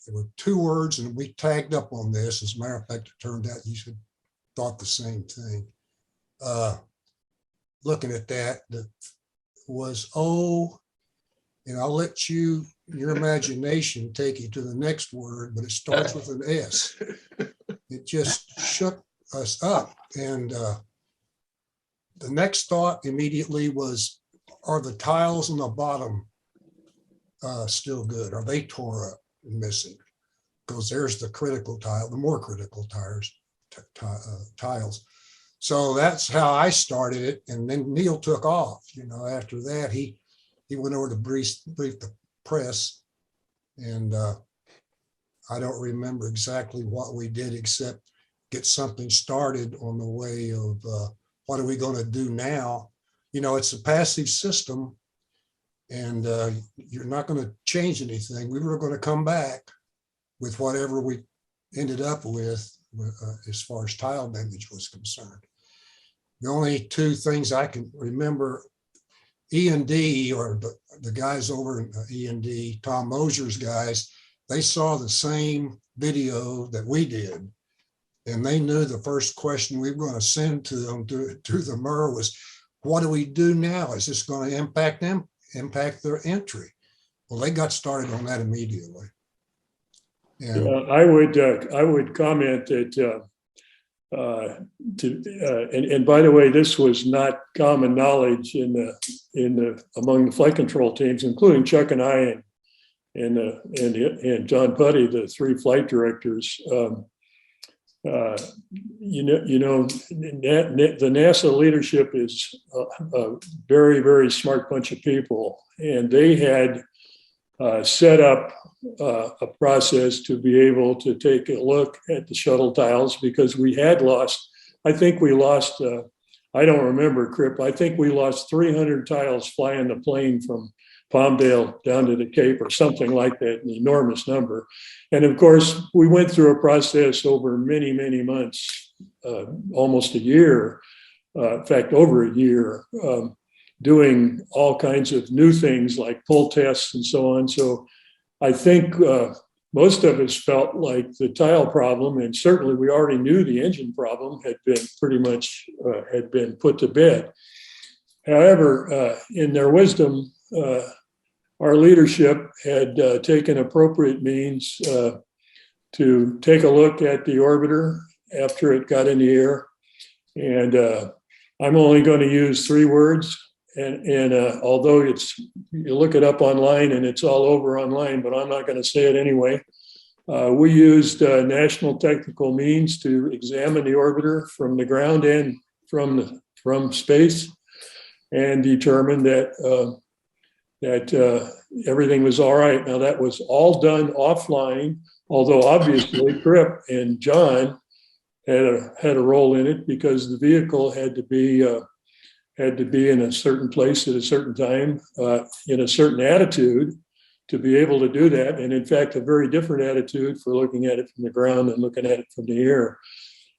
There were two words, and we tagged up on this. As a matter of fact, it turned out you had thought the same thing. Looking at that was, and I'll let your imagination take you to the next word, but it starts with an S. It just shook us up. And the next thought immediately was, are the tiles on the bottom still good? Are they tore up and missing? Because there's the critical tile, the more critical tiles. So that's how I started it. And then Neil took off. After that, he went over to brief the press, and I don't remember exactly what we did except get something started on the way of what are we going to do now? It's a passive system, and you're not going to change anything. We were going to come back with whatever we ended up with as far as tile damage was concerned. The only two things I can remember, E&D, or the guys over in E&D, Tom Mosier's guys, they saw the same video that we did. And they knew the first question we were going to send to them through the MER was, what do we do now? Is this going to impact them, impact their entry? Well, they got started on that immediately. And I would comment that, and by the way, this was not common knowledge among the flight control teams, including Chuck and I and John Putty, the three flight directors. The NASA leadership is a very, very smart bunch of people, and they had set up a process to be able to take a look at the shuttle tiles, because we had lost, I think we lost, I don't remember, Cripp, I think we lost 300 tiles flying the plane from Palmdale down to the Cape or something like that, an enormous number. And of course, we went through a process over many, many months, almost a year, in fact, over a year, doing all kinds of new things like pull tests and so on. So I think most of us felt like the tile problem, and certainly we already knew the engine problem, had been pretty much had been put to bed. However, in their wisdom, our leadership had taken appropriate means to take a look at the orbiter after it got in the air. And I'm only going to use 3 words. And although you look it up online and it's all over online, but I'm not going to say it anyway. We used national technical means to examine the orbiter from the ground and from space, and determined that everything was all right. Now that was all done offline, although obviously Crippen and John had a role in it because the vehicle had to be in a certain place at a certain time, in a certain attitude to be able to do that. And in fact, a very different attitude for looking at it from the ground and looking at it from the air.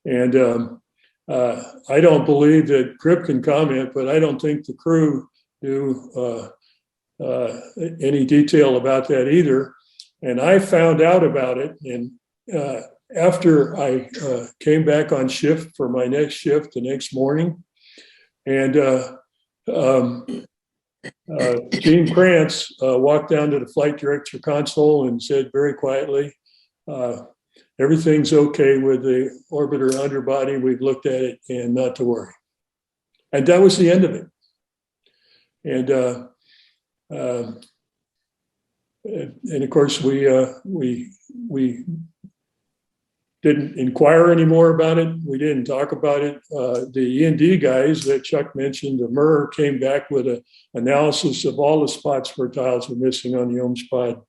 And I don't believe that Crippen can comment, but I don't think the crew knew any detail about that either. And I found out about it. And after I came back on shift for my next shift the next morning, and Gene Krantz walked down to the flight director console and said very quietly, everything's okay with the orbiter underbody. We've looked at it and not to worry. And that was the end of it. And of course, we didn't inquire anymore about it. We didn't talk about it. The E&D guys that Chuck mentioned, the MER, came back with an analysis of all the spots where tiles were missing on the OM spot.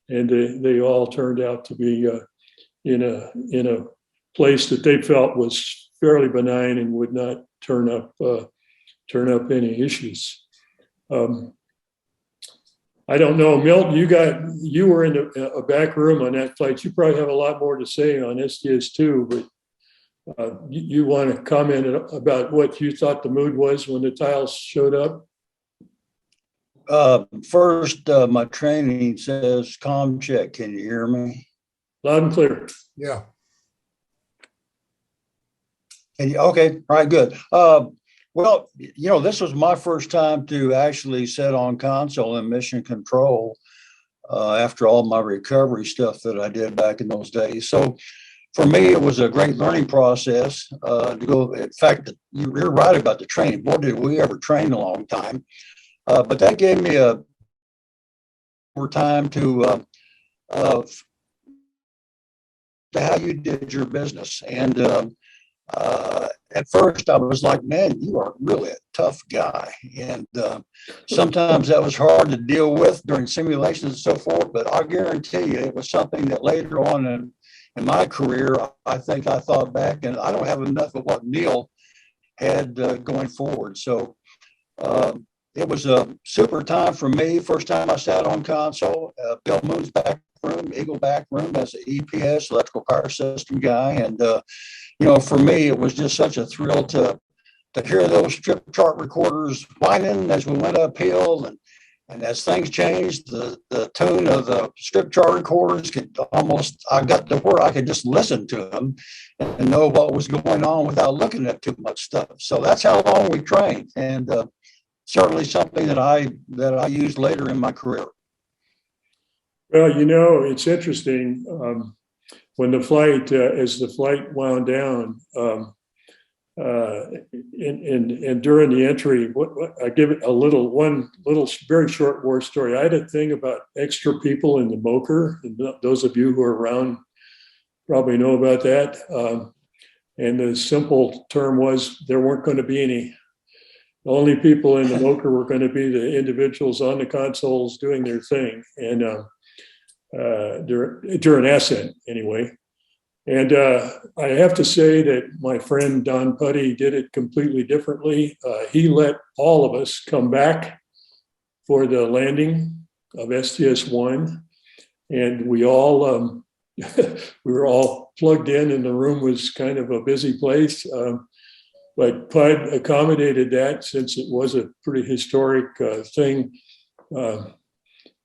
And they all turned out to be in a place that they felt was fairly benign and would not turn up any issues. I don't know, Milt, you were in a back room on that flight. You probably have a lot more to say on STS-2, but you want to comment about what you thought the mood was when the tiles showed up? First, my training says comm check. Can you hear me? Loud and clear. Yeah. Okay, all right, good. Well, this was my first time to actually sit on console and mission control after all my recovery stuff that I did back in those days. So for me, it was a great learning process to go. In fact, you're right about the training. Boy, did we ever train a long time. But that gave me more time to how you did your business. And at first I was like, man, you are really a tough guy. And sometimes that was hard to deal with during simulations and so forth, but I guarantee you it was something that later on in my career, I think I thought back and I don't have enough of what Neil had going forward. So it was a super time for me. First time I sat on console, Bill Moon's back room, Eagle back room as an EPS, electrical power system guy. And for me, it was just such a thrill to hear those strip chart recorders whining as we went uphill. And as things changed, the tune of the strip chart recorders I got to where I could just listen to them and know what was going on without looking at too much stuff. So that's how long we trained. And certainly something that I used later in my career. Well, it's interesting. When the flight, as the flight wound down, and during the entry, I give it one little very short war story. I had a thing about extra people in the MOCR, and those of you who are around probably know about that. And the simple term was there weren't going to be any. The only people in the MOCR were going to be the individuals on the consoles doing their thing, and during ascent anyway. And I have to say that my friend Don Putty did it completely differently. He let all of us come back for the landing of STS-1, and we all we were all plugged in, and the room was kind of a busy place. But Pud accommodated that since it was a pretty historic thing.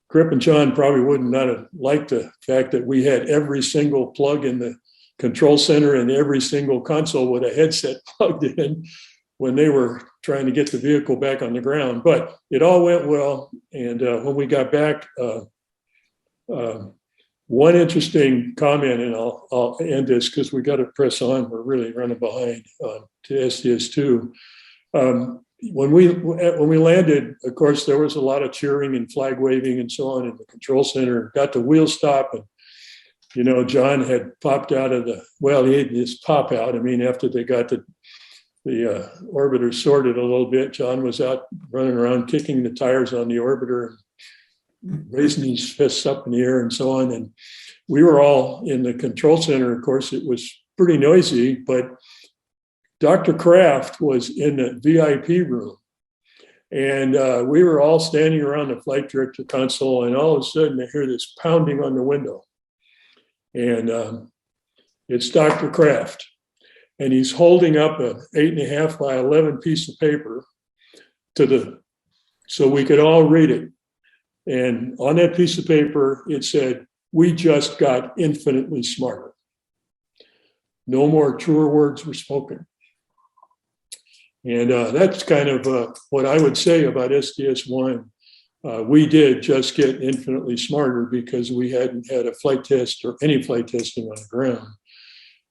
Crippen and John probably would not have liked the fact that we had every single plug in the control center and every single console with a headset plugged in when they were trying to get the vehicle back on the ground. But it all went well. And when we got back, one interesting comment, and I'll end this because we got to press on. We're really running behind to STS-2. When we landed, of course, there was a lot of cheering and flag waving and so on in the control center. Got the wheel stop, and you know, John had popped out of he had this pop out. I mean, after they got the orbiter sorted a little bit, John was out running around kicking the tires on the orbiter, raising his fists up in the air and so on. And we were all in the control center. Of course, it was pretty noisy, but Dr. Kraft was in the VIP room. And we were all standing around the flight director console, and all of a sudden I hear this pounding on the window. And it's Dr. Kraft. And he's holding up an 8.5 by 11 piece of paper so we could all read it. And on that piece of paper, it said, "We just got infinitely smarter." No more truer words were spoken. And that's kind of what I would say about STS-1. We did just get infinitely smarter because we hadn't had a flight test or any flight testing on the ground.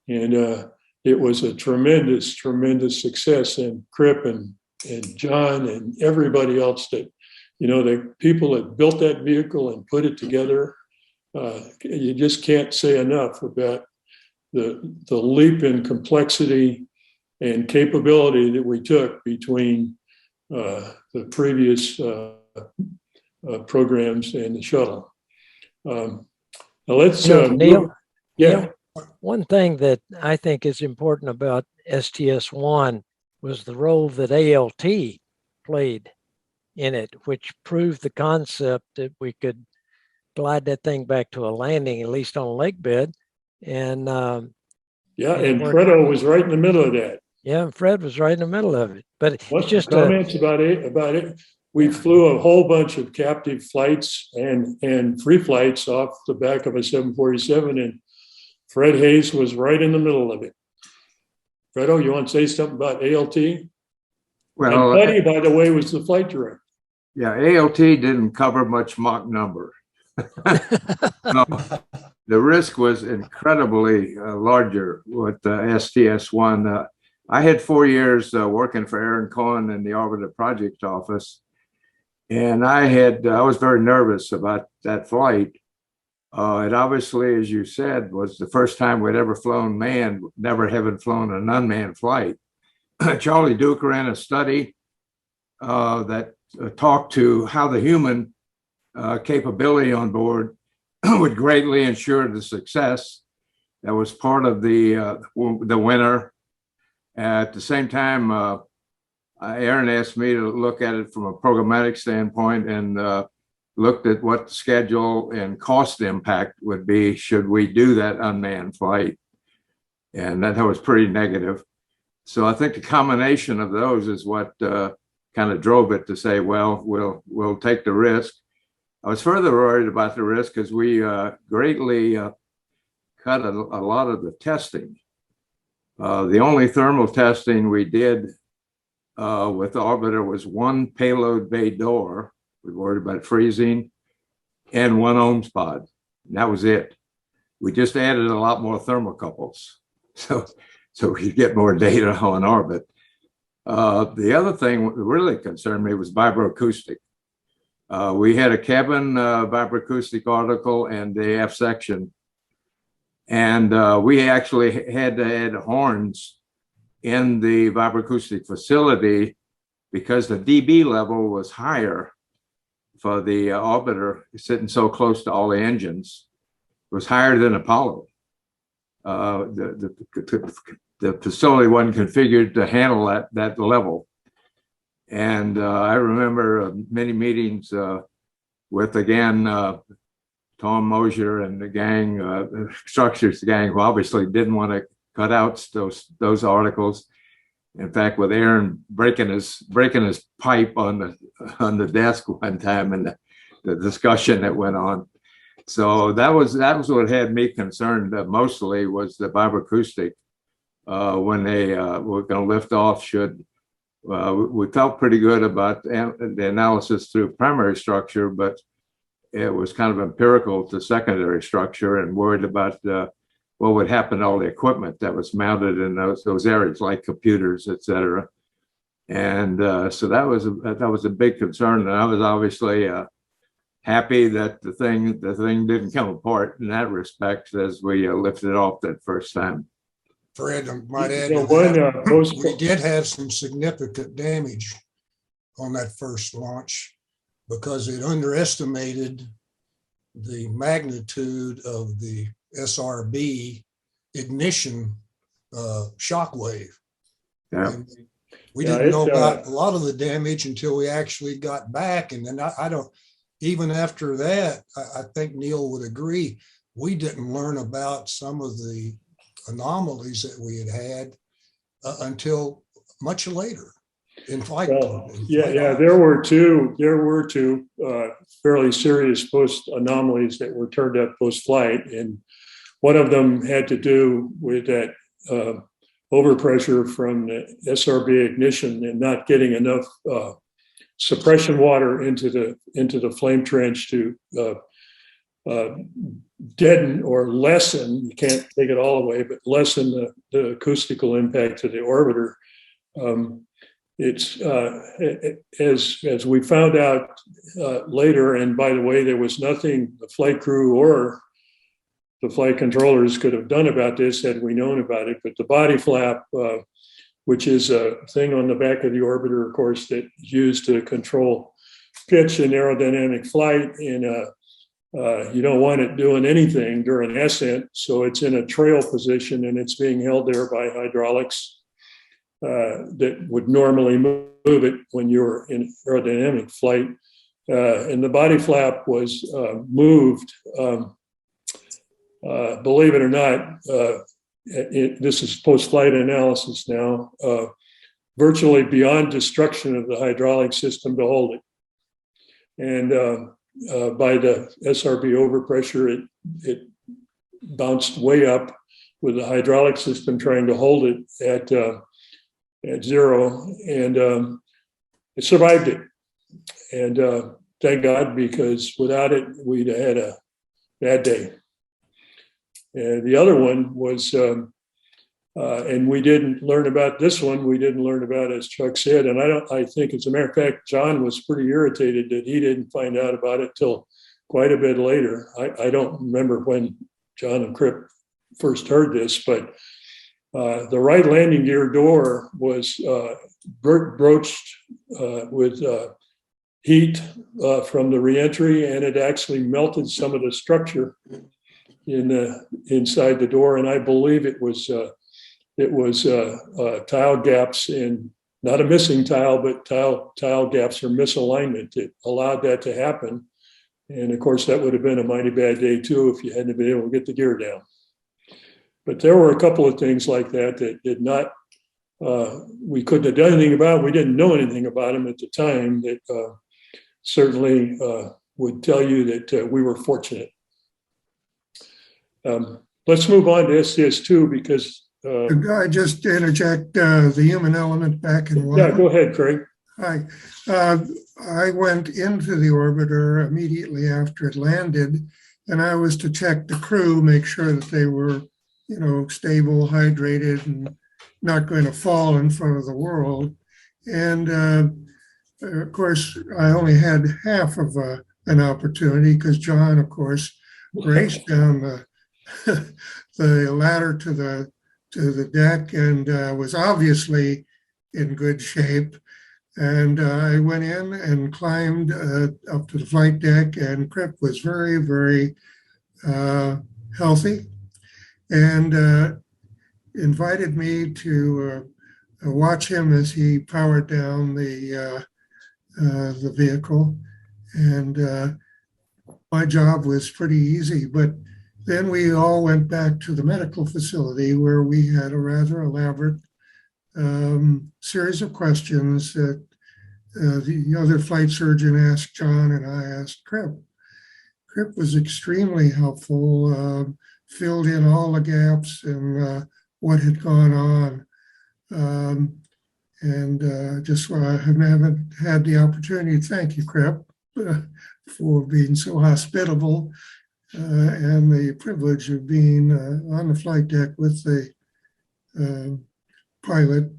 And it was a tremendous, tremendous success. And Crippen and John and everybody else that, you know, the people that built that vehicle and put it together, you just can't say enough about the leap in complexity and capability that we took between the previous programs and the shuttle. Now let's Neil, yeah. one thing that I think is important about STS-1 was the role that ALT played in it, which proved the concept that we could glide that thing back to a landing, at least on a lake bed. And and Fredo was right in the middle of that. Yeah, and Fred was right in the middle of it. But What it's just comments about it? We flew a whole bunch of captive flights and free flights off the back of a 747, and Fred Haise was right in the middle of it. Fredo, you want to say something about ALT? Well, and Buddy, by the way, was the flight director. Yeah, ALT didn't cover much Mach number. No, the risk was incredibly larger with STS-1. I had 4 years working for Aaron Cohen in the Orbiter Project Office, and I was very nervous about that flight. It obviously, as you said, was the first time we'd ever flown manned, never having flown an unmanned flight. Charlie Duke ran a study that talked to how the human capability on board would greatly ensure the success. That was part of the winner. At the same time, Aaron asked me to look at it from a programmatic standpoint and looked at what the schedule and cost impact would be should we do that unmanned flight. And that was pretty negative. So I think the combination of those is what kind of drove it to say, well, we'll take the risk. I was further worried about the risk because we greatly cut a lot of the testing. The only thermal testing we did with the orbiter was one payload bay door. We worried about freezing, and one ohms pod. And that was it. We just added a lot more thermocouples, so we could get more data on orbit. The other thing that really concerned me was vibroacoustic. We had a cabin vibroacoustic article and the F section, and we actually had to add horns in the vibroacoustic facility because the dB level was higher for the orbiter sitting so close to all the engines. It was higher than Apollo. The facility wasn't configured to handle that level. And I remember many meetings with, again, Tom Mosier and the gang, structures gang, who obviously didn't want to cut out those articles. In fact, with Aaron breaking his pipe on the desk one time, and the discussion that went on. So that was what had me concerned mostly, was the vibroacoustic when they were going to lift off, should we felt pretty good about the analysis through primary structure, but it was kind of empirical to secondary structure, and worried about what would happen to all the equipment that was mounted in those areas, like computers, et cetera. And so that was a big concern, and I was obviously happy that the thing didn't come apart in that respect as we lifted off that first time. Fred, I might add You know, to that, one, we did have some significant damage on that first launch because it underestimated the magnitude of the SRB ignition shock wave. Yeah. And we Yeah, didn't know it, about a lot of the damage until we actually got back. And then I don't, even after that, I think Neil would agree, we didn't learn about some of the anomalies that we had until much later in flight. Yeah, there were two fairly serious post anomalies that were turned up post flight, and one of them had to do with that overpressure from the SRB ignition and not getting enough suppression water into the flame trench to deaden or lessen, you can't take it all away, but lessen the acoustical impact to the orbiter. It's as we found out later, and by the way, there was nothing the flight crew or the flight controllers could have done about this had we known about it, but the body flap, which is a thing on the back of the orbiter, of course, that's used to control pitch and aerodynamic flight, and you don't want it doing anything during ascent, so it's in a trail position and it's being held there by hydraulics that would normally move it when you're in aerodynamic flight. And the body flap was moved, believe it or not, this is post-flight analysis now, virtually beyond destruction of the hydraulic system to hold it. And by the SRB overpressure, it bounced way up with the hydraulic system trying to hold it at zero, and it survived it. And thank God, because without it, we'd have had a bad day. And the other one was, and we didn't learn about this one. We didn't learn about, as Chuck said, and I think, as a matter of fact, John was pretty irritated that he didn't find out about it till quite a bit later. I don't remember when John and Crippen first heard this, but the right landing gear door was broached with heat from the reentry, and it actually melted some of the structure inside the door, and I believe it was tile gaps, and not a missing tile, but tile gaps or misalignment that allowed that to happen. And of course, that would have been a mighty bad day too if you hadn't been able to get the gear down. But there were a couple of things like that did not, we couldn't have done anything about. We didn't know anything about them at the time. That certainly would tell you that we were fortunate. Let's move on to STS-2 because Could I just interject the human element back in one? Yeah, go ahead, Craig. Hi. I went into the orbiter immediately after it landed, and I was to check the crew, make sure that they were, stable, hydrated, and not going to fall in front of the world. And of course, I only had half of an opportunity because John, of course, raced down the ladder to the deck and was obviously in good shape. And I went in and climbed up to the flight deck, and Crippen was very, very healthy, and invited me to watch him as he powered down the vehicle. And my job was pretty easy, but then we all went back to the medical facility where we had a rather elaborate series of questions that the other flight surgeon asked John and I asked Crippen. Crippen was extremely helpful, filled in all the gaps and what had gone on. And just while I haven't had the opportunity to thank you, Cripp, for being so hospitable and the privilege of being on the flight deck with the pilot,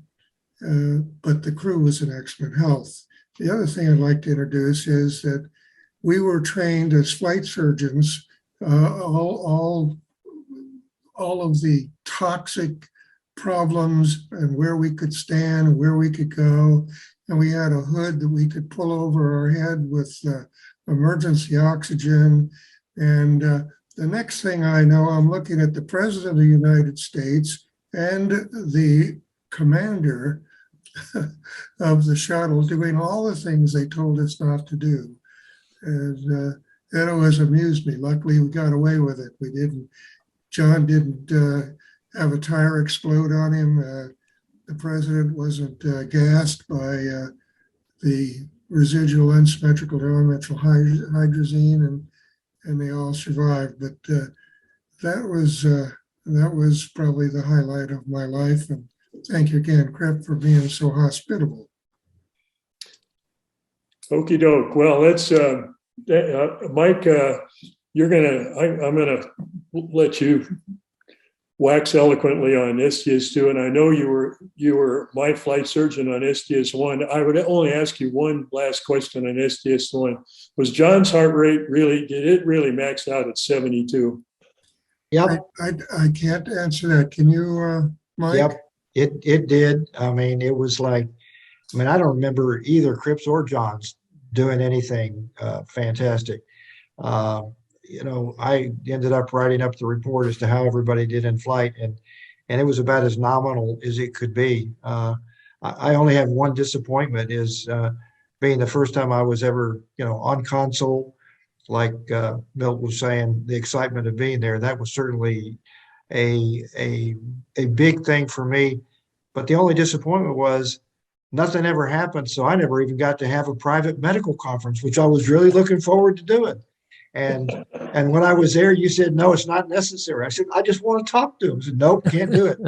but the crew was in excellent health. The other thing I'd like to introduce is that we were trained as flight surgeons, all of the toxic problems and where we could stand and where we could go. And we had a hood that we could pull over our head with emergency oxygen. And the next thing I know, I'm looking at the President of the United States and the commander of the shuttle doing all the things they told us not to do. And that always amused me. Luckily, we got away with it. John didn't have a tire explode on him. The president wasn't gassed by the residual unsymmetrical elemental hydrazine, and they all survived. But that was probably the highlight of my life. And thank you again, Cripp, for being so hospitable. Okie doke. Well, let's, Mike, I'm gonna let you wax eloquently on STS-2, and I know you were my flight surgeon on STS-1. I would only ask you one last question on STS-1. Was John's heart rate did it really max out at 72? Yep. I can't answer that. Can you, Mike? Yep. It did. I mean, it was like, I don't remember either Cripp's or John's doing anything fantastic. I ended up writing up the report as to how everybody did in flight, and it was about as nominal as it could be. I only have one disappointment, is being the first time I was ever, on console, like Milt was saying, the excitement of being there. That was certainly a big thing for me. But the only disappointment was nothing ever happened. So I never even got to have a private medical conference, which I was really looking forward to doing. And when I was there, you said, no, it's not necessary. I said, I just want to talk to him. I said, nope, can't do it.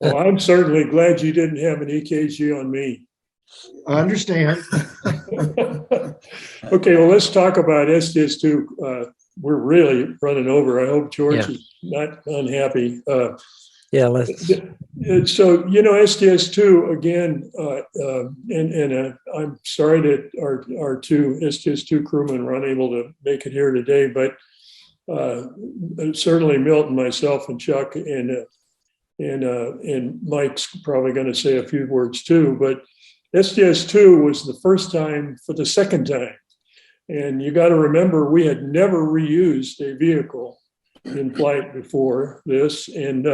Well, I'm certainly glad you didn't have an EKG on me. I understand. Okay, well, let's talk about STS-2. We're really running over. I hope George is not unhappy. Let's. So, STS-2 again, and I'm sorry that our two STS-2 crewmen were unable to make it here today, but certainly Milt and myself and Chuck and Mike's probably going to say a few words too. But STS-2 was the first time for the second time, and you got to remember we had never reused a vehicle in flight before this, and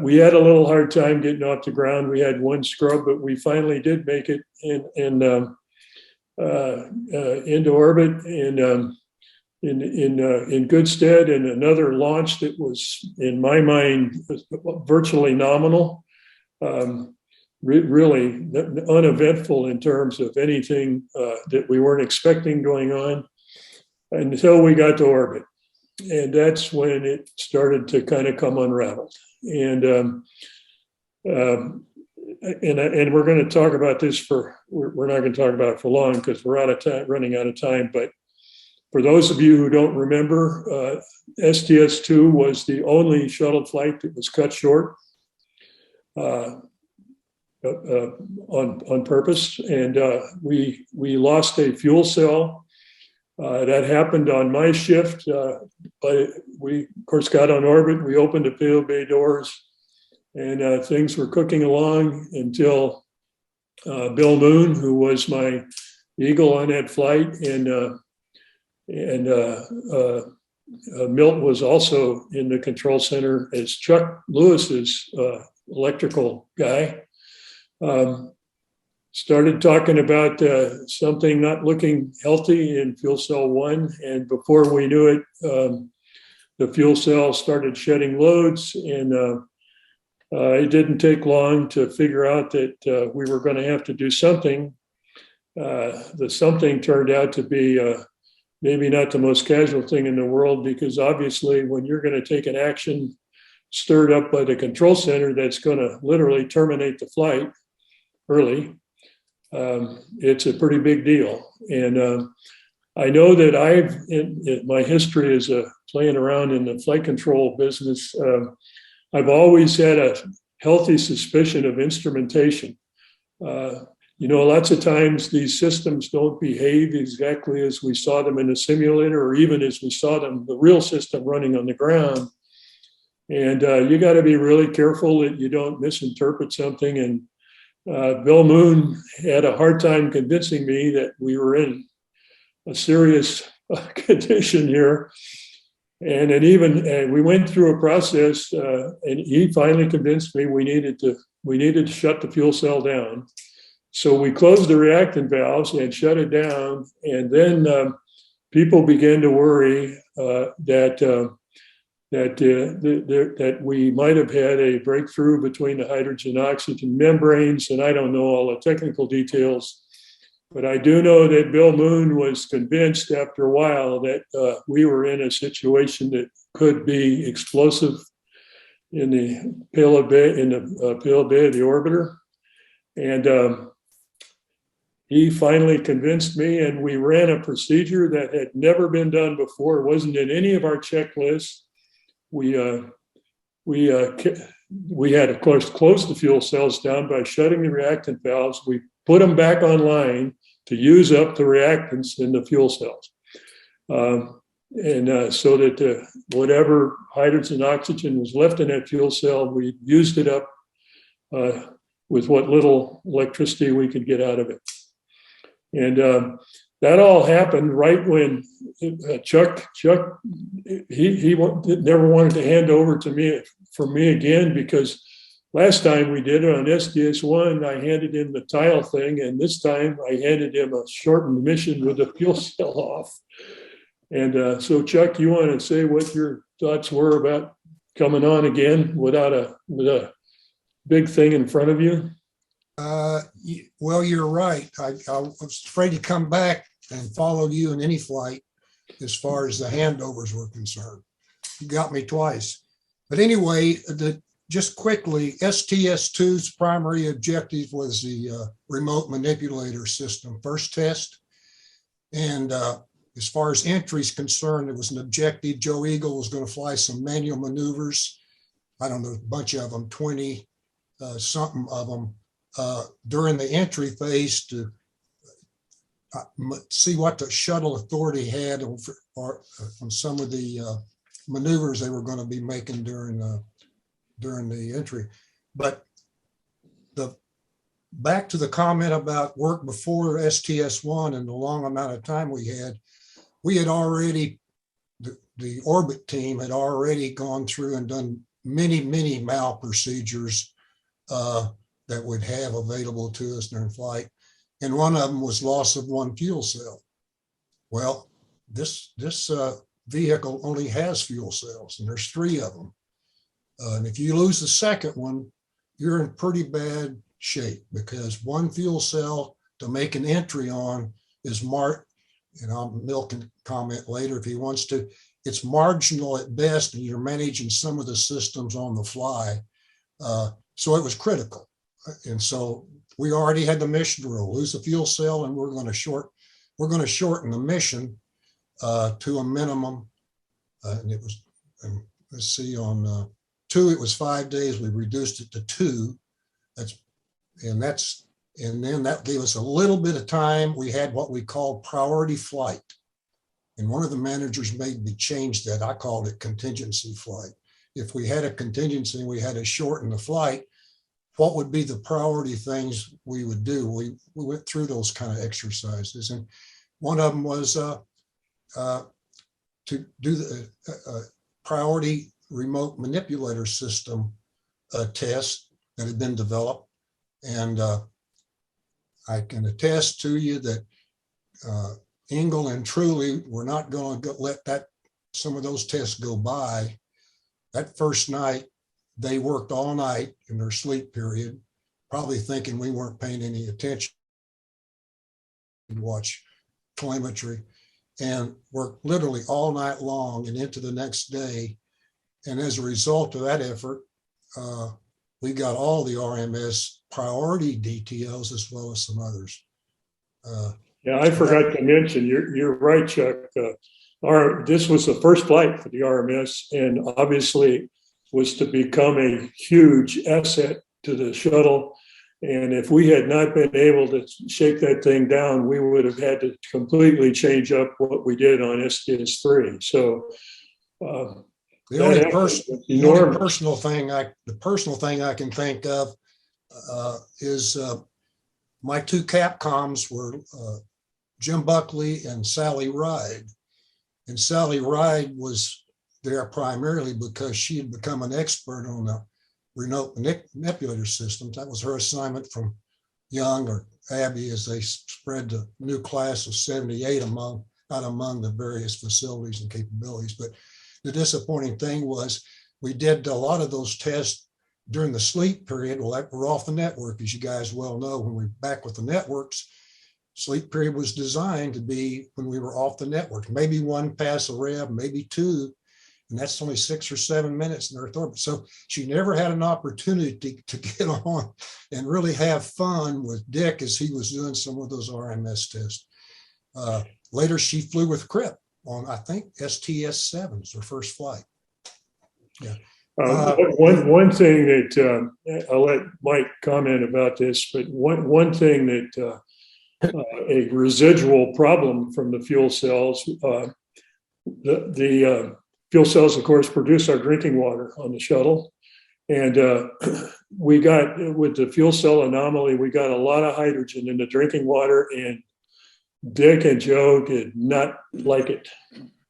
we had a little hard time getting off the ground. We had one scrub, but we finally did make it into orbit and in good stead. And another launch that was, in my mind, virtually nominal, really uneventful in terms of anything that we weren't expecting going on until we got to orbit. And that's when it started to kind of come unraveled. And we're going to talk about this we're not going to talk about it for long because we're running out of time. But for those of you who don't remember, STS-2 was the only shuttle flight that was cut short on purpose. And we lost a fuel cell. That happened on my shift, but we, of course, got on orbit. We opened the payload bay doors, and things were cooking along until Bill Moon, who was my eagle on that flight, and Milt was also in the control center as Chuck Lewis's electrical guy. Started talking about something not looking healthy in fuel cell 1. And before we knew it, the fuel cell started shedding loads. And it didn't take long to figure out that we were going to have to do something. The something turned out to be maybe not the most casual thing in the world, because obviously when you're going to take an action stirred up by the control center that's going to literally terminate the flight, early, it's a pretty big deal. And I know that in my history as playing around in the flight control business, I've always had a healthy suspicion of instrumentation. Lots of times these systems don't behave exactly as we saw them in a simulator, or even as we saw them, the real system running on the ground. And you got to be really careful that you don't misinterpret something. And Bill Moon had a hard time convincing me that we were in a serious condition here. And we went through a process, and he finally convinced me we needed to shut the fuel cell down. So we closed the reactant valves and shut it down. And then people began to worry that we might have had a breakthrough between the hydrogen oxygen membranes. And I don't know all the technical details, but I do know that Bill Moon was convinced after a while that we were in a situation that could be explosive in the payload bay, of the orbiter. And he finally convinced me, and we ran a procedure that had never been done before. It wasn't in any of our checklists. We had, of course, closed the fuel cells down by shutting the reactant valves. We put them back online to use up the reactants in the fuel cells. So that whatever hydrogen oxygen was left in that fuel cell, we used it up with what little electricity we could get out of it. And that all happened right when Chuck, he never wanted to hand over for me again, because last time we did it on STS-1, I handed him the tile thing, and this time I handed him a shortened mission with the fuel cell off. And so, Chuck, you want to say what your thoughts were about coming on again with a big thing in front of you? Well, you're right. I was afraid to come back and follow you in any flight as far as the handovers were concerned. You got me twice. But anyway, just quickly, STS-2's primary objective was the remote manipulator system first test. And as far as entry is concerned, it was an objective. Joe Eagle was going to fly some manual maneuvers. I don't know, a bunch of them, 20 something of them during the entry phase to see what the shuttle authority had on some of the maneuvers they were going to be making during the entry. But back to the comment about work before STS-1 and the long amount of time we had already, the orbit team had already gone through and done many mal procedures that we'd have available to us during flight. And one of them was loss of one fuel cell. Well, this vehicle only has fuel cells, and there's 3 of them. And if you lose the second one, you're in pretty bad shape, because one fuel cell to make an entry on is marked, and Milt can comment later if he wants to, it's marginal at best, and you're managing some of the systems on the fly. So it was critical. And so we already had the mission rule, lose the fuel cell, and we're going to shorten the mission to a minimum. And it was, let's see, on 2, it was 5 days. We reduced it to 2. And then that gave us a little bit of time. We had what we called priority flight. And one of the managers made me change that. I called it contingency flight. If we had a contingency and we had to shorten the flight, what would be the priority things we would do? We went through those kind of exercises. And one of them was to do the priority remote manipulator system test that had been developed. And I can attest to you that Engel and Truly were not going to let some of those tests go by. That first night, they worked all night in their sleep period, probably thinking we weren't paying any attention. And watch telemetry, and worked literally all night long and into the next day. And as a result of that effort, we got all the RMS priority details as well as some others. Yeah, I forgot to mention, you're right, Chuck. This was the first flight for the RMS, and obviously was to become a huge asset to the shuttle. And if we had not been able to shake that thing down, we would have had to completely change up what we did on STS-3. So the only personal thing I can think of is my two Capcoms were Jim Buckley and Sally Ride. And Sally Ride was there primarily because she had become an expert on the remote manipulator systems. That was her assignment from Young or Abbey as they spread the new class of 78 among the various facilities and capabilities. But the disappointing thing was we did a lot of those tests during the sleep period. Well, we're off the network, as you guys well know. When we're back with the networks, sleep period was designed to be when we were off the network. Maybe one pass a rev, maybe two, and that's only 6 or 7 minutes in Earth orbit. So she never had an opportunity to get on and really have fun with Dick as he was doing some of those RMS tests. Later, she flew with Crippen on, I think, STS-7 was her first flight. Yeah. One thing that I'll let Mike comment about this, but one thing that a residual problem from the fuel cells, the fuel cells, of course, produce our drinking water on the shuttle. And we got, with the fuel cell anomaly, we got a lot of hydrogen in the drinking water, and Dick and Joe did not like it,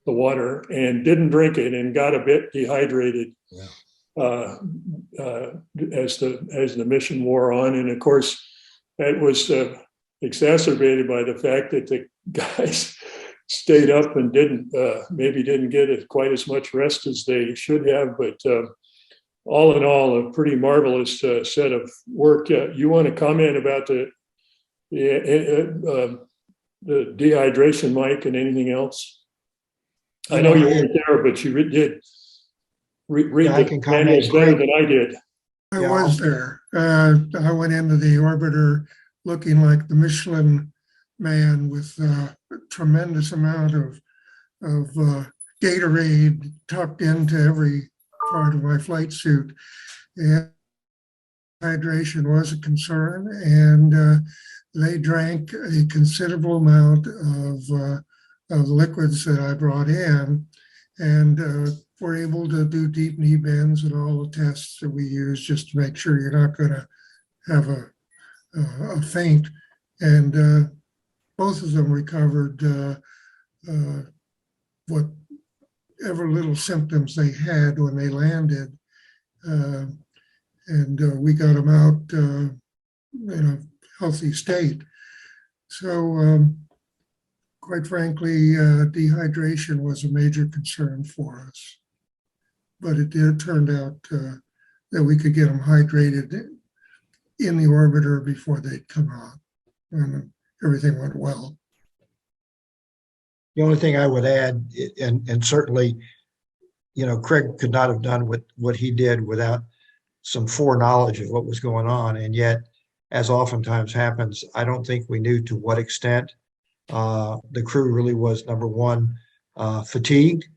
the water, and didn't drink it and got a bit dehydrated. Yeah. As the mission wore on. And of course, that was exacerbated by the fact that the guys stayed up and maybe didn't get quite as much rest as they should have. But all in all, a pretty marvelous set of work. You want to comment about the dehydration, Mike, and anything else? I know you weren't there, but you did read the manuals better than I did. I was there. I went into the orbiter looking like the Michelin man with a tremendous amount of Gatorade tucked into every part of my flight suit. And hydration was a concern, and they drank a considerable amount of liquids that I brought in, and were able to do deep knee bends and all the tests that we use just to make sure you're not going to have a faint. And both of them recovered whatever little symptoms they had when they landed. And we got them out in a healthy state. So quite frankly, dehydration was a major concern for us. But it turned out that we could get them hydrated in the orbiter before they'd come out, and everything went well. The only thing I would add, and certainly, Craig could not have done what he did without some foreknowledge of what was going on. And yet, as oftentimes happens, I don't think we knew to what extent the crew really was, number one, fatigued.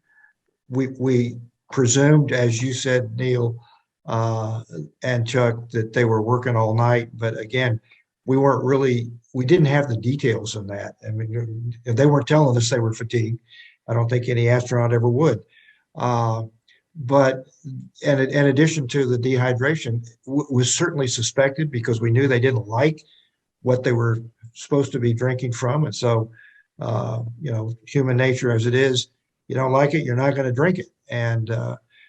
We presumed, as you said, Neil and Chuck, that they were working all night. But again, we didn't have the details in that. I mean, they weren't telling us they were fatigued. I don't think any astronaut ever would. But in addition to the dehydration, was certainly suspected because we knew they didn't like what they were supposed to be drinking from. And so, human nature as it is, you don't like it, you're not going to drink it. And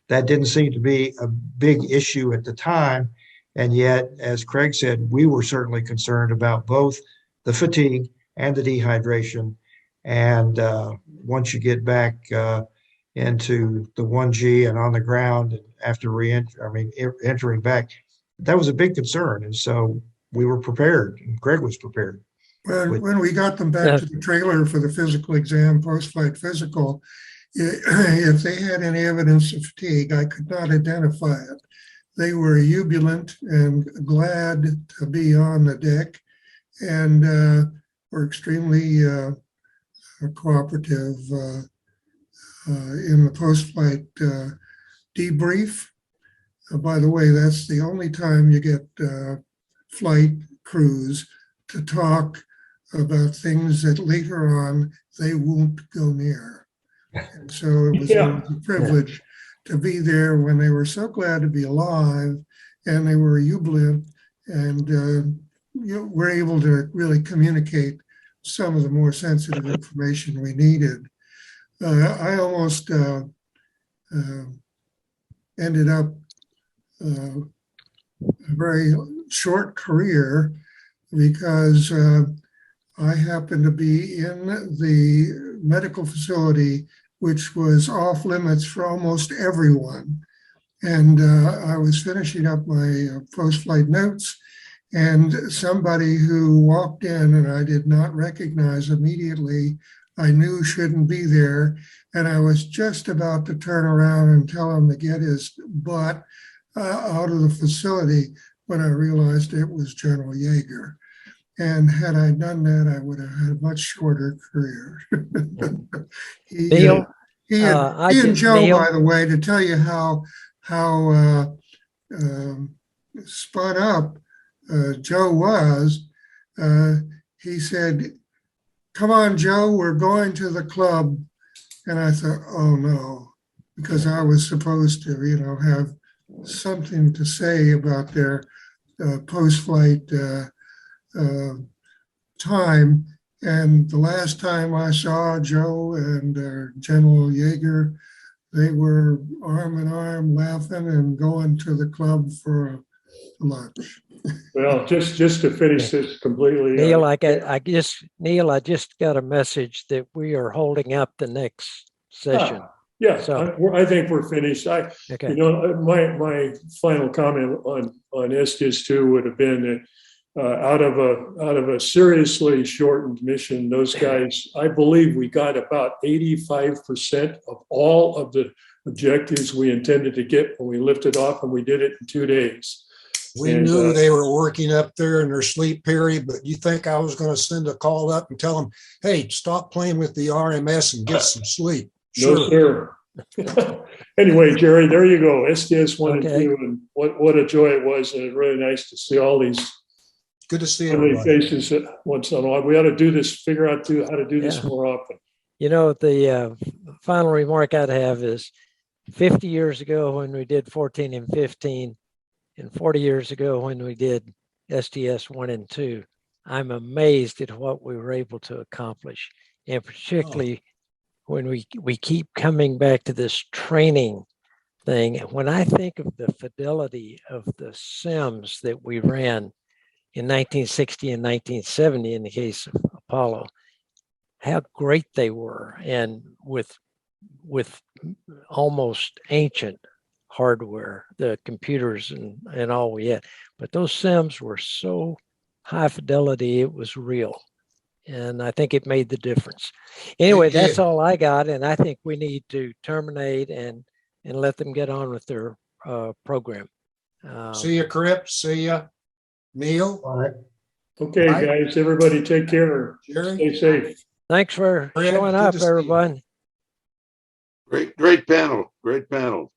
that didn't seem to be a big issue at the time. And yet, as Craig said, we were certainly concerned about both the fatigue and the dehydration. And once you get back into the 1G and on the ground and after entering back, that was a big concern. And so we were prepared, and Craig was prepared. When we got them back to the trailer for the physical exam, post-flight physical, if they had any evidence of fatigue, I could not identify it. they were jubilant and glad to be on the deck, and were extremely cooperative in the post-flight debrief. By the way, that's the only time you get flight crews to talk about things that later on they won't go near. And so it was Yeah. always a privilege to be there when they were so glad to be alive, and they were jubilant, and were able to really communicate some of the more sensitive information we needed. I almost ended up a very short career because I happened to be in the medical facility, which was off limits for almost everyone. And I was finishing up my post-flight notes, and somebody who walked in and I did not recognize immediately, I knew shouldn't be there. And I was just about to turn around and tell him to get his butt out of the facility when I realized it was General Yeager. And had I done that, I would have had a much shorter career. Neil, he and Joe, Neil, by the way, to tell you how spun up Joe was, he said, "Come on, Joe, we're going to the club." And I thought, oh no, because I was supposed to, have something to say about their post-flight time. And the last time I saw Joe and General Yeager, they were arm in arm laughing and going to the club for lunch. Well, just to finish this completely. Neil, I just got a message that we are holding up the next session. Yeah, So- I think we're finished. Okay. My final comment on STS-2 would have been that out of a seriously shortened mission, those guys, I believe we got about 85% of all of the objectives we intended to get when we lifted off, and we did it in 2 days. We knew they were working up there in their sleep period, but you think I was going to send a call up and tell them, hey, stop playing with the RMS and get some sleep? No, sir. Anyway, Gerry, there you go. STS-1 and 2, and what a joy it was. And it's really nice to see all these good to see friendly everybody. faces once in a while. We ought to do this, figure out how to do this more often. The final remark I'd have is 50 years ago when we did 14 and 15, and 40 years ago when we did STS-1 and 2, I'm amazed at what we were able to accomplish. And particularly when we keep coming back to this training thing. When I think of the fidelity of the sims that we ran in 1960 and 1970 in the case of Apollo, how great they were, and with almost ancient hardware, the computers and all we had. But those sims were so high fidelity, it was real. And I think it made the difference. Anyway, that's all I got. And I think we need to terminate and let them get on with their program. See you, Cripp. See you, Neil. All right. Okay, guys, everybody take care. Gerry. Stay safe. Thanks for Cripp, showing good up, to see you. everyone. Great panel. Great panel.